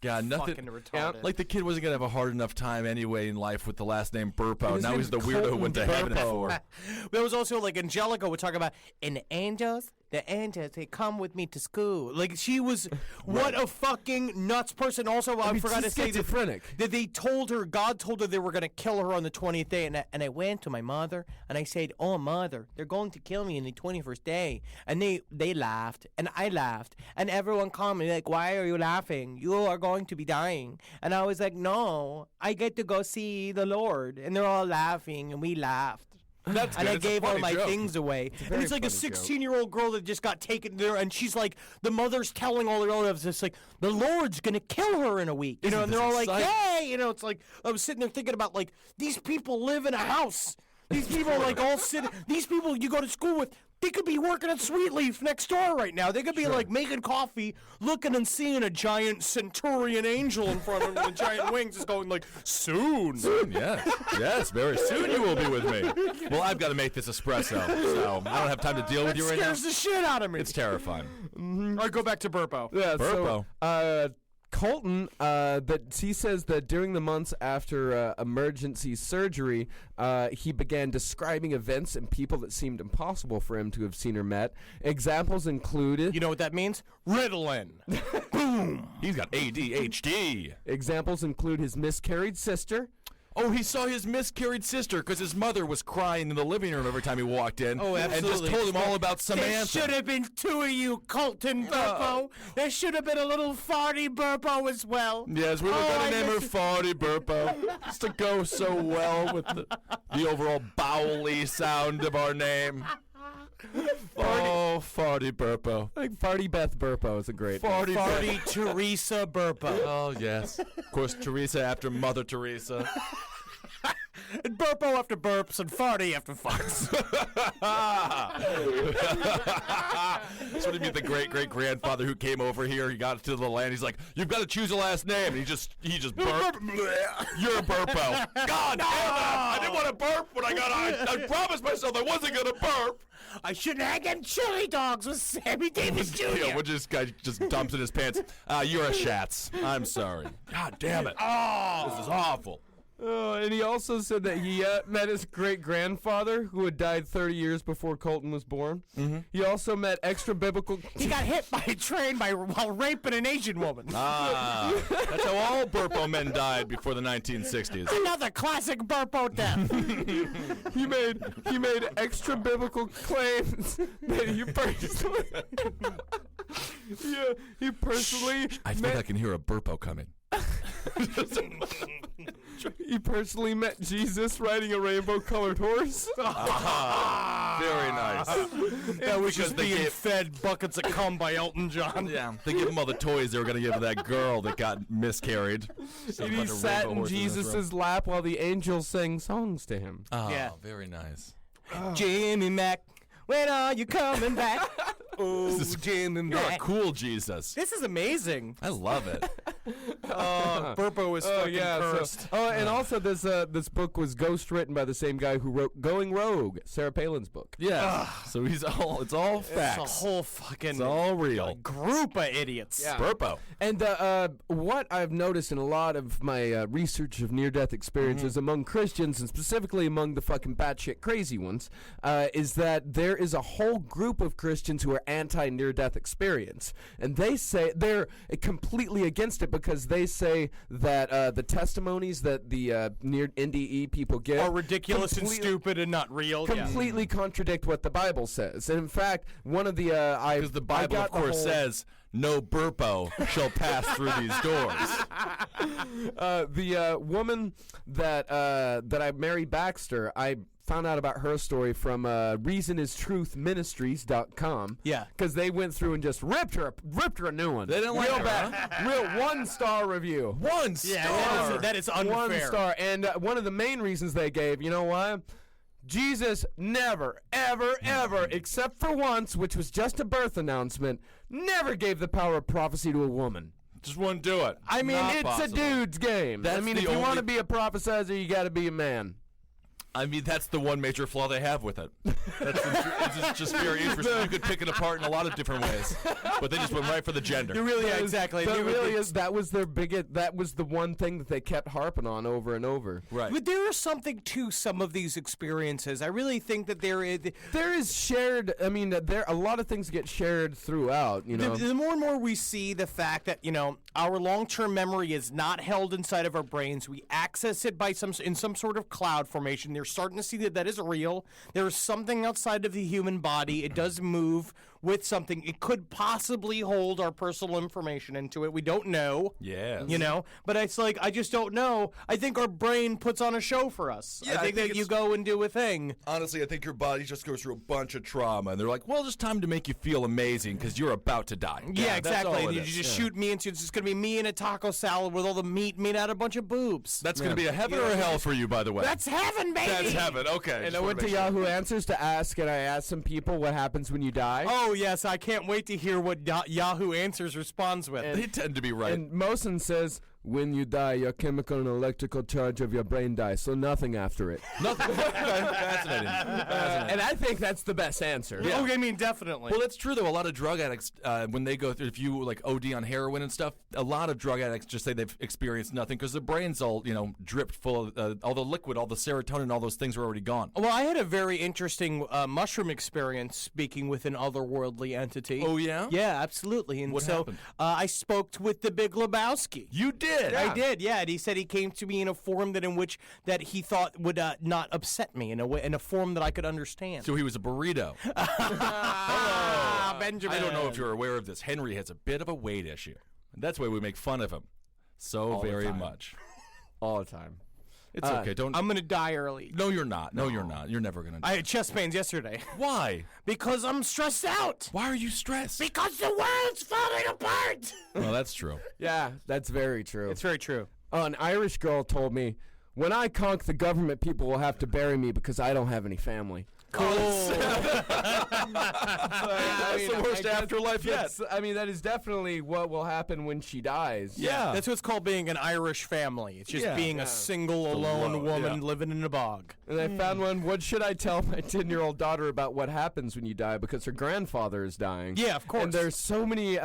God, nothing. Fucking retarded. Like the kid wasn't gonna have a hard enough time anyway in life with the last name Burpo. His Now name's he's the weirdo who went to heaven Burpo. for. There was also like Angelica would talk about, and the angels, they come with me to school. Like she was, what a fucking nuts person. Also, I mean, forgot to she's say schizophrenic. that they told her, God told her they were going to kill her on the 20th day. And I went to my mother and I said, oh, mother, they're going to kill me in the 21st day. And they laughed and I laughed. And everyone commented, like, why are you laughing? You are going to be dying. And I was like, no, I get to go see the Lord. And they're all laughing and we laughed. That's And good. I It's a gave all funny my joke. things away. And very it's like a funny joke. 16-year-old girl that just got taken there, and she's like, the mother's telling all the relatives, it's like, the Lord's going to kill her in a week. You know, and they're all like, yay! You know, it's like, I was sitting there thinking about, like, these people live in a house. These people, like, all sit. These people you go to school with, they could be working at Sweet Leaf next door right now. They could be, like, making coffee, looking and seeing a giant centurion angel in front of them with giant wings just going, like, soon. Yes, yes, very soon you will be with me. Well, I've got to make this espresso, so I don't have time to deal with you right now. Scares the shit out of me. It's terrifying. All right, go back to Burpo. Yeah, Burpo. so Colton, that he says that during the months after emergency surgery, he began describing events and people that seemed impossible for him to have seen or met. Examples included. You know what that means? Ritalin. He's got ADHD. Examples include his miscarried sister, Oh, he saw his miscarried sister because his mother was crying in the living room every time he walked in. Oh, and absolutely. just told him all about There Samantha. should have been two of you, Colton Burpo. There should have been a little farty Burpo as well. Yes, we were going to name her Farty Burpo. Just to go so well with the overall bowely sound of our name. Oh, Farty Burpo. I think Farty Beth Burpo is a great name. Farty Teresa Burpo. Oh, yes. Of course, Teresa after Mother Teresa. And Burpo after burps and Farty after farts. That's what he mean, the great-great-grandfather who came over here. He got to the land. He's like, you've got to choose a last name. And he just burped. You're a Burpo. God damn it. I didn't want to burp when I promised myself I wasn't going to burp. I shouldn't have had chili dogs with Sammy Davis Jr. Yeah, which this guy just dumps in his pants. You're a Schatz. I'm sorry. God damn it. This is awful. And he also said that he met his great-grandfather, who had died 30 years before Colton was born. Mm-hmm. He also met extra-biblical... He got hit by a train while raping an Asian woman. That's how all Burpo men died before the 1960s. Another classic Burpo death. he made extra-biblical claims that he personally... yeah, he personally... I think I can hear a Burpo coming. He personally met Jesus riding a rainbow-colored horse. Very nice. That was just being fed buckets of cum by Elton John. Yeah, they give him all the toys they were going to give to that girl that got miscarried. And he sat in Jesus' lap while the angels sang songs to him. Oh, Yeah. very nice. Jimmy Mac, when are you coming back? Oh, Jimmy You're a Mac. cool Jesus. This is amazing. I love it. Burpo is fucking cursed. And also this book was ghostwritten by the same guy who wrote Going Rogue, Sarah Palin's book. Yeah. So it's all facts. It's a whole fucking It's all real. group of idiots. Yeah. Burpo. And what I've noticed in a lot of my research of near-death experiences among Christians, and specifically among the fucking batshit crazy ones, is that there is a whole group of Christians who are anti-near-death experience. And they say they're completely against it because they say that the testimonies that the near NDE people give Are ridiculous and stupid and not real. completely contradict what the Bible says. And in fact, one of the Because the Bible, of course, says, no Burpo shall pass through these doors. the woman that I Mary Baxter, I found out about her story from reasonistruthministries.com. Yeah. Because they went through and just ripped her a new one. They didn't like real her, bad, real 1-star review. 1 star. Yeah, that is unfair. 1 star. And one of the main reasons they gave, you know why? Jesus never, ever, ever, except for once, which was just a birth announcement, never gave the power of prophecy to a woman. Just wouldn't do it. I mean, Not it's possible. a dude's game. That's I mean, the if you want only- to be a prophesizer, you got to be a man. I mean, that's the one major flaw they have with it. It's just very interesting. You could pick it apart in a lot of different ways, but they just went right for the gender. Exactly. That really is. That was their biggest. That was the one thing that they kept harping on over and over. Right. But there is something to some of these experiences. I really think that there is. There is shared. I mean, there a lot of things get shared throughout. You know. The more and more we see the fact that our long-term memory is not held inside of our brains, we access it by some sort of cloud formation. They're starting to see that is real. There is something outside of the human body. It does move with something. It could possibly hold our personal information into it. We don't know. Yes. But it's like, I just don't know. I think our brain puts on a show for us. Yeah, I I think think that you it's- go and do a thing. Honestly, I think your body just goes through a bunch of trauma, and they're like, well, it's time to make you feel amazing because you're about to die. Yeah, that's exactly. all And it you is. just shoot me into it's just going to be me in a taco salad with all the meat made out of a bunch of boobs. That's going to be a heaven or a hell for you, by the way. That's heaven, baby. That's heaven. Okay. And just I wanna went to make sure. Yahoo Answers to ask, and I asked some people what happens when you die. Oh, yes. I can't wait to hear what Yahoo Answers responds with. They tend to be right. And Mosen says, when you die, your chemical and electrical charge of your brain dies, so nothing after it. Nothing. Fascinating. And I think that's the best answer. Yeah. Oh, I mean, definitely. Well, that's true, though. A lot of drug addicts, when they go through, if you like OD on heroin and stuff, a lot of drug addicts just say they've experienced nothing because their brain's all, dripped full of all the liquid, all the serotonin, all those things are already gone. Well, I had a very interesting mushroom experience speaking with an otherworldly entity. Oh, yeah? Yeah, absolutely. And What so happened? I spoke with the Big Lebowski. You did? did. I did, yeah. And he said he came to me in a form that he thought would not upset me, in a form that I could understand. So he was a burrito. Ah, Benjamin. I don't know if you're aware of this. Henry has a bit of a weight issue. And that's why we make fun of him so All the very time. much. All the time. It's okay. Don't. I'm gonna die early. No, you're not. No, you're not. You're never gonna. I had chest pains yesterday. Why? Because I'm stressed out. Why are you stressed? Because the world's falling apart. Well, that's true. Yeah, that's very true. It's very true. An Irish girl told me, when I conk the government, people will have to bury me because I don't have any family. Cool. That's the worst afterlife yet. I mean, that is definitely what will happen when she dies. Yeah. That's what's called being an Irish family. It's just being a single, alone woman living in a bog. And I found one, what should I tell my 10-year-old daughter about what happens when you die? Because her grandfather is dying. Yeah, of course. And there's so many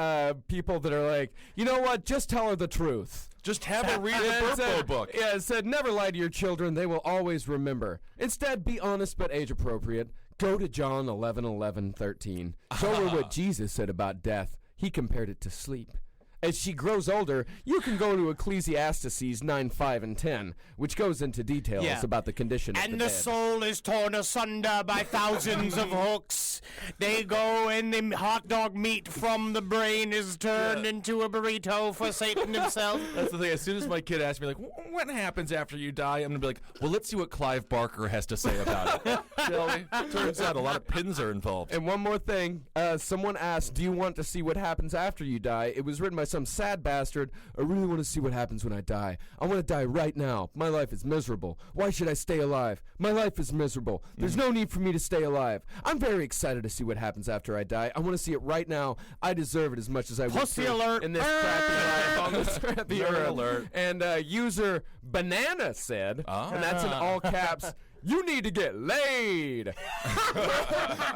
people that are like, you know what, just tell her the truth. Just have her read the Burpo book. Yeah, it said, never lie to your children. They will always remember. Instead, be honest but age appropriate. Go to John 11:13. Show her what Jesus said about death. He compared it to sleep. As she grows older, you can go to Ecclesiastes 9, 5, and 10, which goes into details about the condition of And the the dead. soul is torn asunder by thousands of hooks. They go, and the hot dog meat from the brain is turned into a burrito for Satan himself. That's the thing. As soon as my kid asks me, like, what happens after you die? I'm going to be like, well, let's see what Clive Barker has to say about it. Shall we? Turns out a lot of pins are involved. And one more thing, someone asked, do you want to see what happens after you die? It was written by some sad bastard. I really want to see what happens when I die. I want to die right now. My life is miserable. Why should I stay alive? My life is miserable. There's no need for me to stay alive. I'm very excited to see what happens after I die. I want to see it right now. I deserve it as much as I would Pussy for alert. in this crappy life on this crappy Nerd earth. alert. And user Banana said, and that's in all caps, you need to get laid.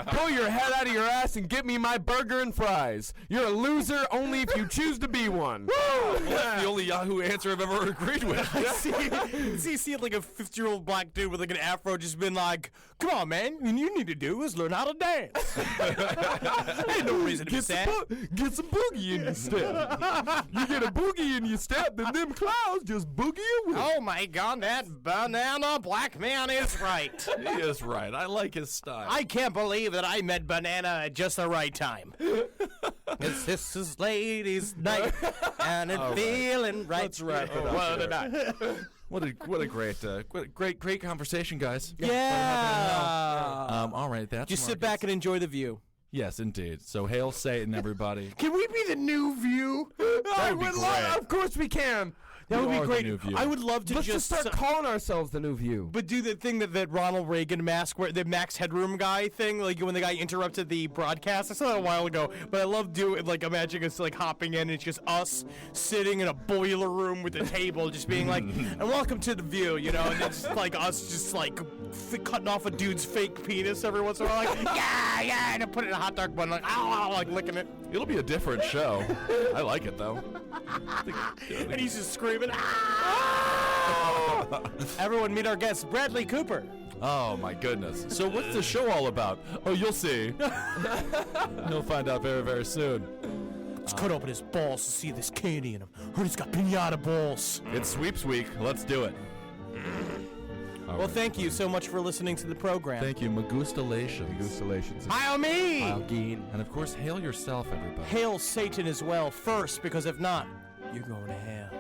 Pull your head out of your ass and get me my burger and fries. You're a loser only if you choose to be one. That's the only Yahoo answer I've ever agreed with. See like a 50-year-old black dude with like an afro just been like, come on, man, what you need to do is learn how to dance. Ain't no reason to be sad. Get some boogie in your step. You get a boogie in your step, then them clouds just boogie you with. Oh my God, that banana black man is right. He is right. I like his style. I can't believe that I met Banana at just the right time. This is ladies' night, and it's feeling right. Let's wrap it up. What a great conversation, guys. Yeah. All right, that's Just sit back and enjoy the view. Yes, indeed. So hail Satan, everybody. Can we be the new view? That would be great. Of course we can. That would You be are the great. New View. I would love to Let's just start calling ourselves the New View. But do the thing that Ronald Reagan mask, where the Max Headroom guy thing, like when the guy interrupted the broadcast. I saw that a while ago, but I love doing like imagining us like hopping in. And it's just us sitting in a boiler room with a table, just being like, "And welcome to the View," you know, and it's like us just like cutting off a dude's fake penis every once in a while, like yeah, and I put it in a hot dog bun, like like licking it, It'll be a different show. I like it though. and he's just screaming. "Ah!" Everyone, meet our guest, Bradley Cooper. Oh my goodness. So what's the show all about? Oh, you'll see. You'll find out very, very soon. Let's cut open his balls to see this candy in him. Heard he's got pinata balls. It's sweeps week. Let's do it. Well, thank you so much for listening to the program. Thank you. Magustalations. Installations. Hail me! And of course, hail yourself, everybody. Hail Satan as well first, because if not, you're going to hell.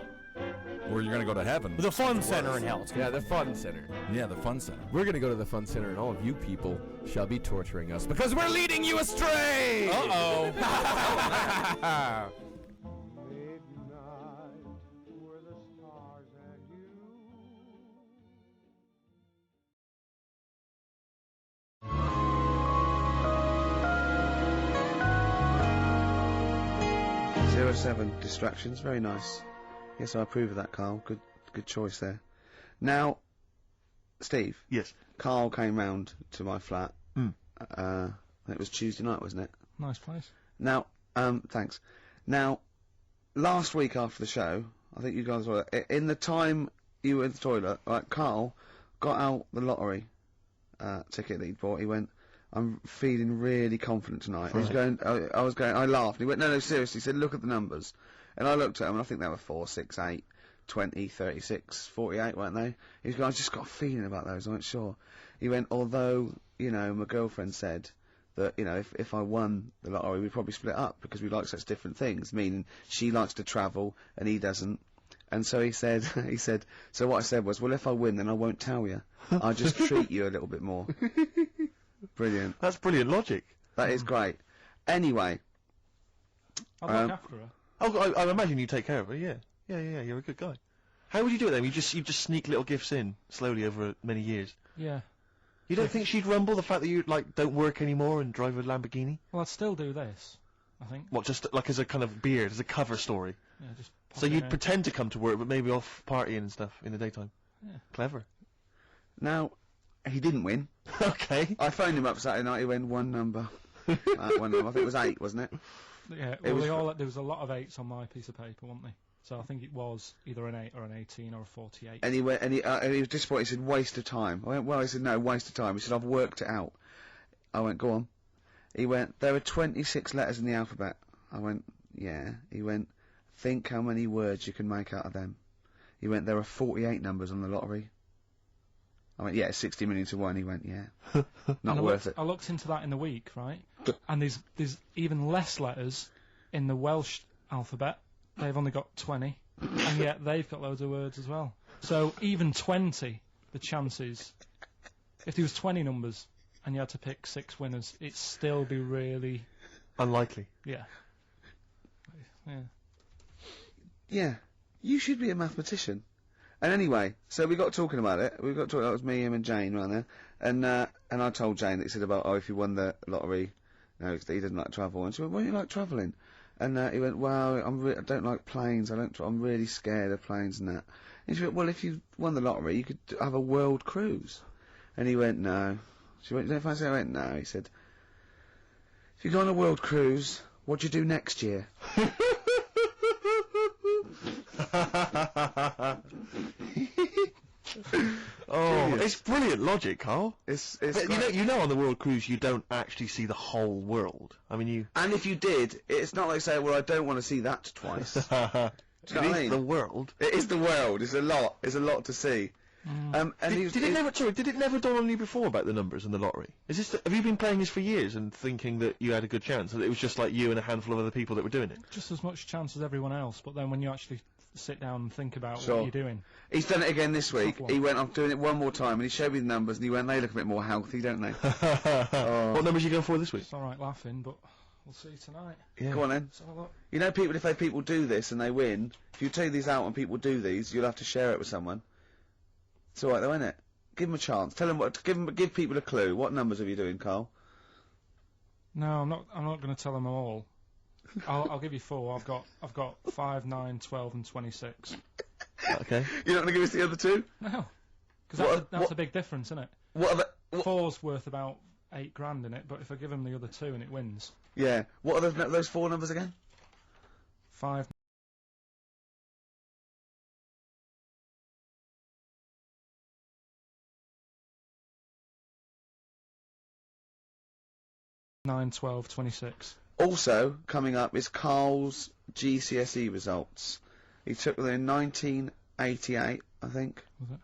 Or you're going to go to heaven. The fun center in hell. Yeah, the Fun Center. Yeah, the fun center. We're going to go to the Fun Center, and all of you people shall be torturing us because we're leading you astray! Uh-oh. Seven distractions, very nice. Yes, I approve of that, Carl. Good choice there. Now, Steve. Yes. Carl came round to my flat. It was Tuesday night, wasn't it? Nice place. Now, thanks. Now, last week after the show, I think you guys were in the time you were in the toilet. Like Carl got out the lottery ticket that he'd bought. He went, I'm feeling really confident tonight. He was going, I laughed. He went, no, seriously. He said, look at the numbers. And I looked at him, and I think they were 4, 6, 8. 20, 36, 48, weren't they? He goes, I just got a feeling about those, I wasn't sure. He went, although, you know, my girlfriend said that, you know, if I won the lottery, we'd probably split up, because we like such different things, meaning she likes to travel, and he doesn't. And so he said, so what I said was, well, if I win, then I won't tell you. I'll just treat you a little bit more. Brilliant. That's brilliant logic. That is great. Anyway. I'll look after her. Oh, I imagine you take care of her, yeah. Yeah, you're a good guy. How would you do it then? You just sneak little gifts in, slowly over many years? Yeah. You don't think she'd rumble the fact that you, like, don't work anymore and drive a Lamborghini? Well, I'd still do this, I think. What, just, like, as a kind of beard, as a cover story? Yeah, just pop So it you'd in. pretend to come to work, but maybe off partying and stuff in the daytime? Yeah. Clever. Now, he didn't win. Okay. I phoned him up Saturday night, he went one number. One number. I think it was 8, wasn't it? Yeah, It well, was there was a lot of 8s on my piece of paper, wasn't there? So I think it was either an 8 or an 18 or a 48. And he went, and he was disappointed. He said, waste of time. I went, well, he said, no, waste of time. He said, I've worked it out. I went, go on. He went, there are 26 letters in the alphabet. I went, yeah. He went, think how many words you can make out of them. He went, there are 48 numbers on the lottery. I went, yeah, 60 million to 1. He went, yeah. Not worth it. I looked into that in the week, right? And there's even less letters in the Welsh alphabet. They've only got 20, and yet they've got loads of words as well. So even 20, the chances, if there was 20 numbers and you had to pick 6 winners, it'd still be really... Unlikely. Yeah. Yeah. Yeah. You should be a mathematician. And anyway, so we got talking about it. We got talking. That was me, him, and Jane around there. And I told Jane that he said about, oh, if you won the lottery, you know, he doesn't like travel. And she went, why do you like travelling? And he went, well, I don't like planes. I'm really scared of planes and that. And she went, well, if you won the lottery, you could have a world cruise. And he went, no. She went, you don't fancy it? I went, no. He said, if you go on a world cruise, what do you do next year? Oh, it's brilliant logic, Carl. It's But you know on the world cruise you don't actually see the whole world. I mean, you... And if you did, it's not like saying, well, I don't want to see that twice. Do you know what I mean? the world. It is the world. It's a lot. It's a lot to see. And Did it never dawn on you before about the numbers in the lottery? Have you been playing this for years and thinking that you had a good chance? That it was just like you and a handful of other people that were doing it? Just as much chance as everyone else, but then when you actually sit down and think about Sure. what you're doing... He's done it again this week. Tough one. He went, I'm doing it one more time, and he showed me the numbers, and he went, they look a bit more healthy, don't they? What numbers are you going for this week? It's alright laughing, but we'll see tonight. Yeah. Go on then. So look, You know, people, if people do this and they win, if you take these out and people do these, you'll have to share it with someone. It's alright though, isn't it? Give them a chance. Tell them give people a clue. What numbers are you doing, Carl? no, I'm not going to tell them all. I'll give you 4. I've got 5, 9, 12, and 26. Okay. You're not going to give us the other 2? No, because that's a big difference, isn't it? What are the... 4's worth about 8 grand in it, but if I give him the other 2 and it wins, Yeah. What are those 4 numbers again? 5, 9, 12, 26. Also, coming up is Carl's GCSE results. He took them in 1988, I think. Was it?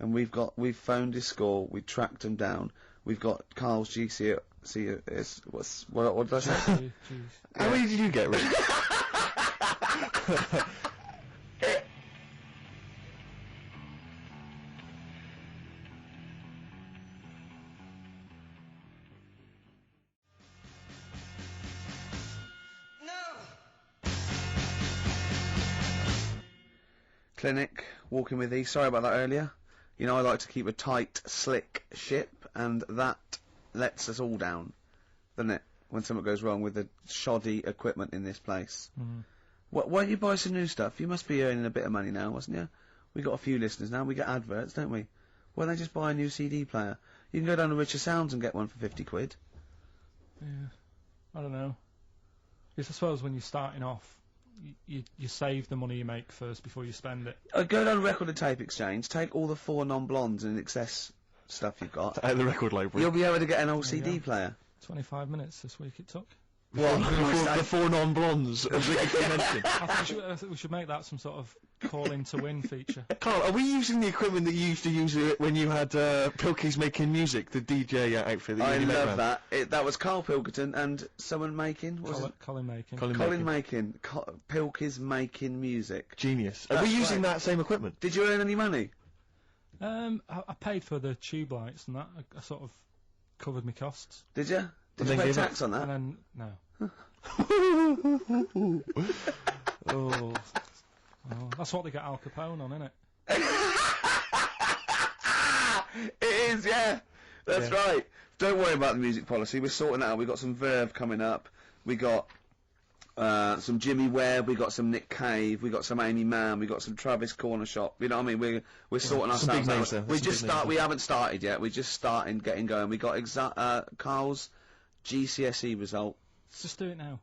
And we've phoned his score, we tracked him down. We've got Carl's GCSE, what did I say? Jeez. How many did you get, Rick? Clinic, walking with thee. Sorry about that earlier. You know I like to keep a tight, slick ship, and that lets us all down, doesn't it? When something goes wrong with the shoddy equipment in this place. Why don't you buy some new stuff? You must be earning a bit of money now, wasn't you? We got a few listeners now. We get adverts, don't we? Why don't they just buy a new CD player? You can go down to Richer Sounds and get one for 50 quid. Yeah, I don't know. Because I suppose when you're starting off, you save the money you make first before you spend it. Go down to Record and Tape Exchange, take all the 4 non-blondes and excess stuff you've got. At the record library. You'll be able to get an old CD player. 25 minutes this week it took. The four non-blondes of the convention. I think we should make that some sort of call-in to win feature. Carl, are we using the equipment that you used to use when you had Pilkey's Making Music, the DJ outfit that I you love that. That was Carl Pilkington and someone making. What was it? Colin Makin. Colin Makin. Pilkey's Making Music. Genius. Are we That's using right. that same equipment? Did you earn any money? I paid for the tube lights and that. I sort of covered my costs. Did you? Did And you then pay gave tax on that? And then, no. Oh, that's what they get Al Capone on, isn't it? It is, yeah. That's right. Don't worry about the music policy. We're sorting it out. We've got some Verve coming up. We got some Jimmy Webb. We got some Nick Cave. We got some Amy Mann. We got some Travis Corner Shop. You know what I mean? We're sorting some big names ourselves there. out. There's We haven't started yet. We're just starting, getting going. We got Carl's GCSE result. Let's just do it now.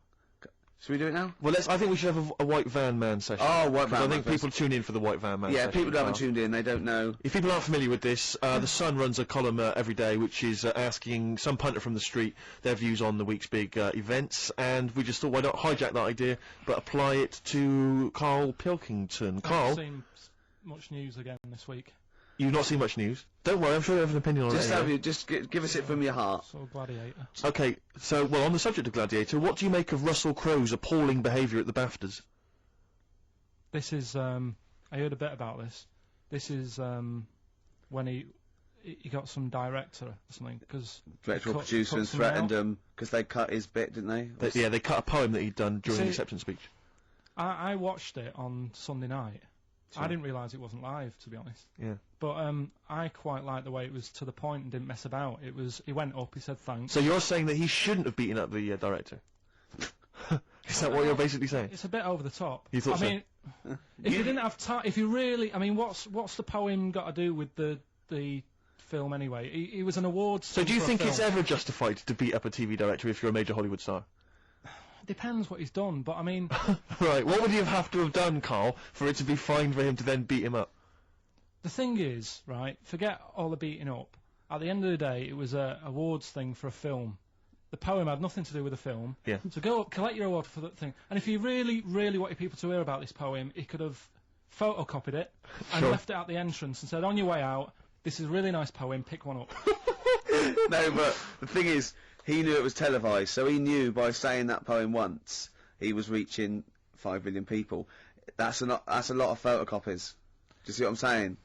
Should we do it now? Well, I think we should have a White Van Man session. Oh, White 'Cause Van I Man think first. people tune in for the White Van Man Yeah, session. people who haven't Carl. tuned in, they don't know. If people aren't familiar with this, The Sun runs a column every day which is asking some punter from the street their views on the week's big events, and we just thought, why not hijack that idea, but apply it to Carl Pilkington. I Carl, haven't seen much news again this week. you've not seen much news. Don't worry, I'm sure you have an opinion on Just it. have anyway. you, just give us it from your heart. So Gladiator. Okay, so, well, on the subject of Gladiator, what do you make of Russell Crowe's appalling behaviour at the BAFTAs? This is, I heard a bit about this. This is, when he got some director or something, because... Director or producer and threatened them because they cut his bit, didn't they? Yeah, they cut a poem that he'd done during the See- acceptance speech. I watched it on Sunday night. I didn't realise it wasn't live, to be honest. Yeah. But I quite liked the way it was to the point and didn't mess about. He went up, he said thanks. So you're saying that he shouldn't have beaten up the director? Is that what you're basically saying? It's a bit over the top. You thought I so? mean, if you didn't have time, if you really, I mean, what's the poem got to do with the film anyway? He was an awards. So do you for a think it's film. ever justified to beat up a TV director if you're a major Hollywood star? Depends what he's done, but I mean, Right, what would you have to have done, Carl, for it to be fine for him to then beat him up? the thing is, right? Forget all the beating up. At the end of the day, it was a awards thing for a film. The poem had nothing to do with the film. Yeah. So go up, collect your award for that thing. And if he really, really wanted people to hear about this poem, he could have photocopied it and Sure. left it at the entrance and said, on your way out, this is a really nice poem, pick one up. No, but the thing is, he knew it was televised, so he knew by saying that poem once, he was reaching 5 million people. That's a lot of photocopies. Do you see what I'm saying?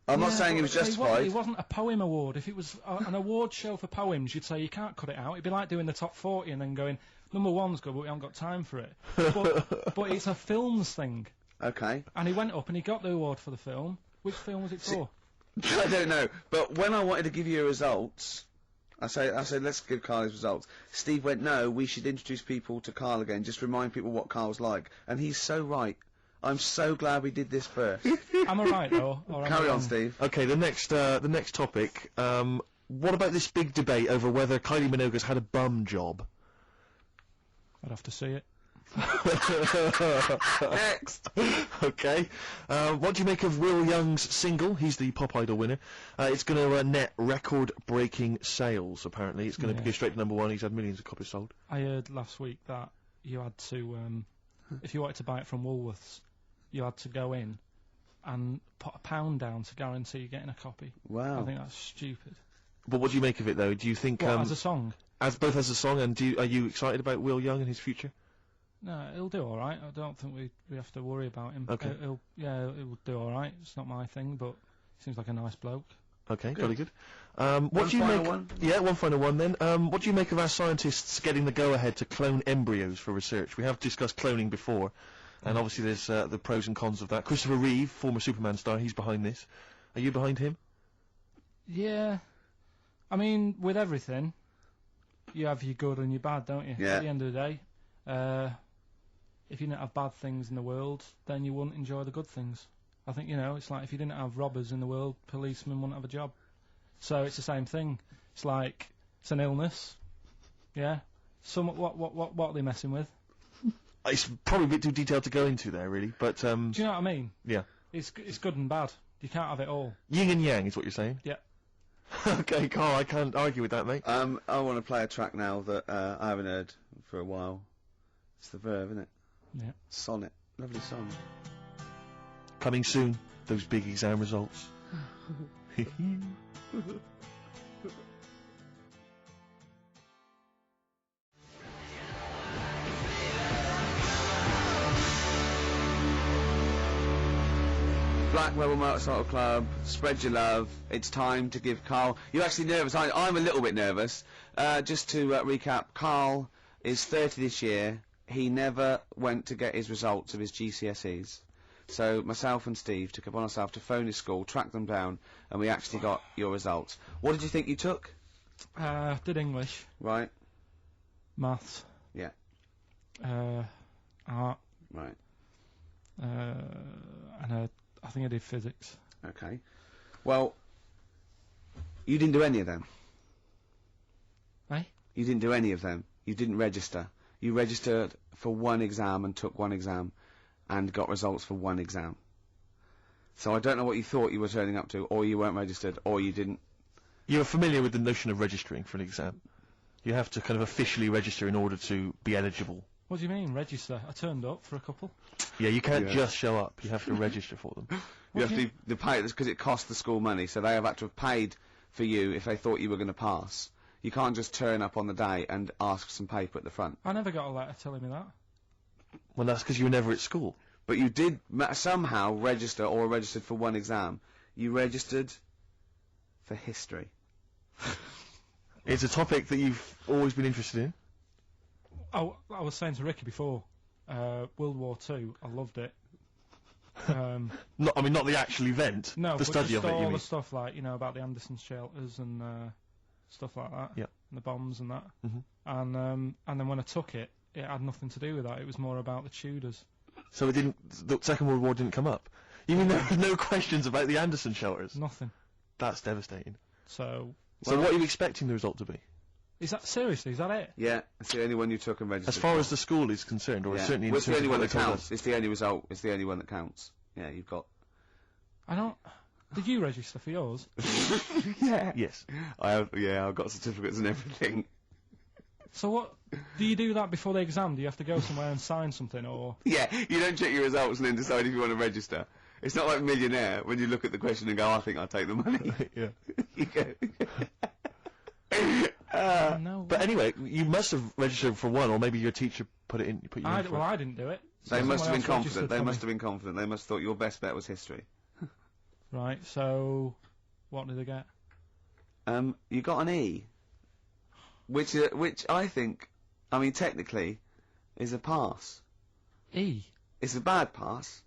I'm not Yeah, saying he was but justified. It wasn't a poem award. If it was an award show for poems, you'd say you can't cut it out. It'd be like doing the top 40 and then going, number one's good, but we haven't got time for it. But it's a films thing. Okay. And he went up and he got the award for the film. Which film was it for? I don't know, but when I wanted to give you results, I said, let's give Carl his results. Steve went, no, we should introduce people to Carl again, just remind people what Carl's like. And he's so right. I'm so glad we did this first. Am I right, though? Or am I Carry on, wrong? Steve. Okay, the next topic. What about this big debate over whether Kylie Minogue's had a bum job? I'd have to see it. Next. Okay. What do you make of Will Young's single? He's the Pop Idol winner. It's going to net record-breaking sales, apparently. It's going to Yeah. go straight to #1. He's had millions of copies sold. I heard last week that you had to, if you wanted to buy it from Woolworths, you had to go in and put £1 down to guarantee getting a copy. Wow. I think that's stupid. But what do you make of it, though? Do you think... What, as a song? both as a song, and are you excited about Will Young and his future? No, he'll do all right. I don't think we have to worry about him. Okay. He'll do all right. It's not my thing, but he seems like a nice bloke. Okay, very good. What One do you final make? one? Yeah, one final one then. What do you make of our scientists getting the go-ahead to clone embryos for research? We have discussed cloning before, and obviously there's the pros and cons of that. Christopher Reeve, former Superman star, he's behind this. Are you behind him? Yeah. I mean, with everything, you have your good and your bad, don't you? Yeah. At the end of the day, if you didn't have bad things in the world, then you wouldn't enjoy the good things. I think, it's like if you didn't have robbers in the world, policemen wouldn't have a job. So it's the same thing. It's like, it's an illness. Yeah. What are they messing with? It's probably a bit too detailed to go into there, really, but, Do you know what I mean? yeah. It's good and bad. You can't have it all. Yin and yang is what you're saying? Yeah. Okay, Carl, I can't argue with that, mate. I want to play a track now that I haven't heard for a while. It's the Verve, isn't it? Yeah. Sonnet. Lovely song. Coming soon, those big exam results. Black Rebel Motorcycle Club, spread your love. It's time to give Carl... You're actually nervous. I'm a little bit nervous. Just to recap, Carl is 30 this year. He never went to get his results of his GCSEs. So myself and Steve took upon ourselves to phone his school, track them down, and we actually got your results. What did you think you took? Did English, Right. maths, Yeah. art, Right. and I think I did physics. Okay. Well, you didn't do any of them. Eh? You didn't do any of them. You didn't register. You registered for one exam and took one exam and got results for one exam. So I don't know what you thought you were turning up to, or you weren't registered, or you didn't. You're familiar with the notion of registering for an exam. You have to kind of officially register in order to be eligible. What do you mean, register? I turned up for a couple. Yeah, you can't just show up. You have to register for them. You have to pay this because it costs the school money, so they have had to have paid for you if they thought you were going to pass. You can't just turn up on the day and ask for some paper at the front. I never got a letter telling me that. Well, that's because you were never at school. But you did somehow register or registered for one exam. You registered for history. It's a topic that you've always been interested in. Oh, I was saying to Ricky before, World War II, I loved it. Not the actual event. No, the but study just of it. all You the mean? stuff like, you know, about the Anderson shelters and stuff like that. Yeah. And the bombs and that. Mhm. And then when I took it, it had nothing to do with that. It was more about the Tudors. So it didn't. The Second World War didn't come up. You mean there were no questions about the Anderson shelters? Nothing. That's devastating. So So what are you expecting the result to be? is that seriously? Is that it? Yeah, it's the only one you took and registered. As far for. as the school is concerned, or Yeah. certainly in Well, it's the terms only of one what that they told counts. us. It's the only result. It's the only one that counts. Yeah, you've got. I don't. Did you register for yours? Yeah. Yes. I have. Yeah, I've got certificates and everything. So what? Do you do that before the exam? Do you have to go somewhere and sign something, or? Yeah, you don't check your results and then decide if you want to register. It's not like Millionaire when you look at the question and go, I think I'll take the money. Yeah. You go. No. But anyway, you must have registered for one, or maybe your teacher put you in for I it. didn't do it. They must have been Someone else confident. registered They for must me. have been confident. They must have thought your best bet was history. Right. So, what did they get? You got an E, which I think, I mean, technically, is a pass. E. It's a bad pass,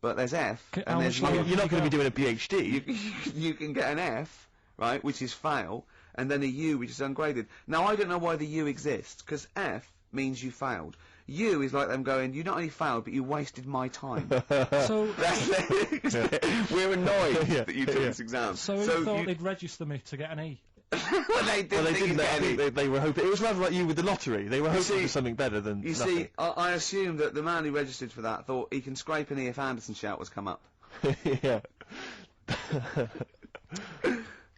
but there's F, How and there's much U. You're not going to be doing a PhD. You can get an F, right, which is fail, and then a U, which is ungraded. Now, I don't know why the U exists, because F means you failed. U is like them going, you not only failed, but you wasted my time. So, We're annoyed Yeah, that you took this exam. so who thought they'd register me to get an E? well, they didn't Well, they think didn't. you'd I get think any. they were hoping. It was rather like you with the lottery. They were hoping see- for something better than You nothing. see, I assume that the man who registered for that thought he can scrape an E if Anderson shouters come up. Yeah.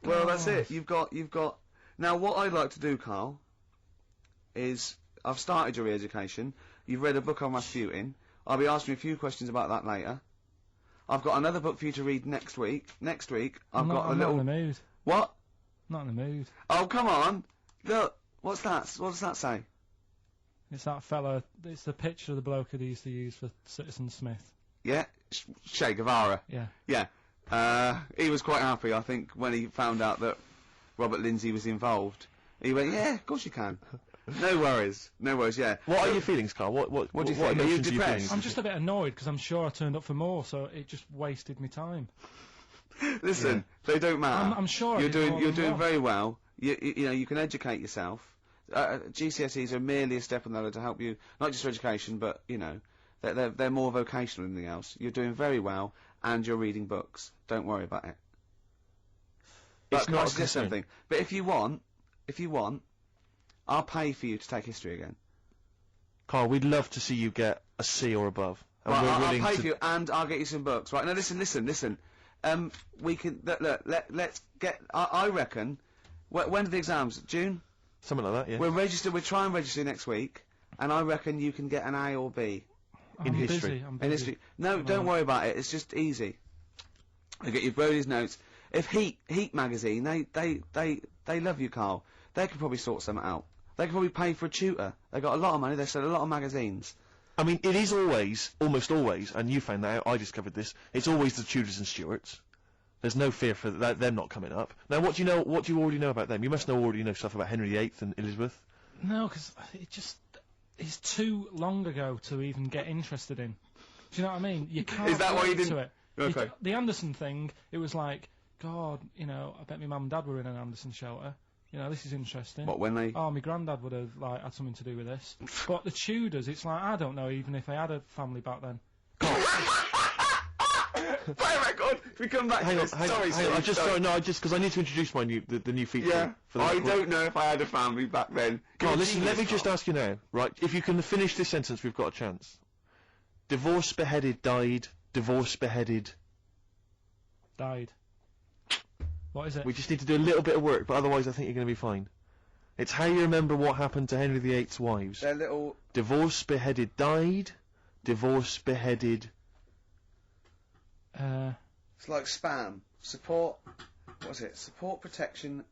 Well, that's it. You've got. Now, what I'd like to do, Carl, is I've started your re-education. You've read a book on Rasputin. I'll be asking you a few questions about that later. I've got another book for you to read next week. Next week, I've got a I'm little. not in the mood. What? Not in the mood. Oh, come on! Look, what's that? What does that say? It's that fella. It's the picture of the bloke that he used to use for Citizen Smith. Yeah, Che Guevara. Yeah. Yeah. He was quite happy, I think, when he found out that Robert Lindsay was involved. He went, yeah, of course you can. No worries, yeah. What are your feelings, Carl? What do you think? Are you emotions are you depressed? feeling? I'm just a bit annoyed because I'm sure I turned up for more, so it just wasted my time. Listen, they don't matter. I'm sure I you're did doing more you're than doing well. very well. You know you can educate yourself. GCSEs are merely a step on the ladder to help you, not just for education, but you know they're more vocational than anything else. You're doing very well, and you're reading books. Don't worry about it. It's But not I'll a suggest concern. something. But if you want, I'll pay for you to take history again. Carl, we'd love to see you get a C or above. And Right, we're I'll willing pay to. for you, and I'll get you some books. Right now, listen. we can let's get. I reckon. When are the exams? June. Something like that, yeah. We're trying to register next week, and I reckon you can get an A or B. In history. I'm In busy. history. No, don't worry about it. It's just easy. You get your Brody's notes. If Heat magazine, they love you, Carl. They could probably sort something out. They could probably pay for a tutor. They got a lot of money. They sell a lot of magazines. I mean, it is almost always, and you found that out, I discovered this, it's always the Tudors and Stuarts. There's no fear for them not coming up. Now, what do you already know about them? You must already know stuff about Henry VIII and Elizabeth. No, because it's too long ago to even get interested in. Do you know what I mean? You can't. Is that why you relate didn't? to it. Okay. The Anderson thing, it was like, God, you know, I bet my mum and dad were in an Anderson shelter. You know, this is interesting. What, when they? Oh, my granddad would have like had something to do with this. But the Tudors, it's like, I don't know even if they had a family back then. Play record. If we come back. Hang on, sorry. because I need to introduce my the new feature. Yeah. For the I record. don't know if I had a family back then. Carl, listen, let me just ask you now, right? If you can finish this sentence, we've got a chance. Divorced, beheaded, died. Divorced, beheaded. Died. What is it? We just need to do a little bit of work, but otherwise I think you're going to be fine. It's how you remember what happened to Henry VIII's wives. They're little. Divorced, beheaded, died. Divorced, beheaded. It's like spam. Support. What's it? Support, protection.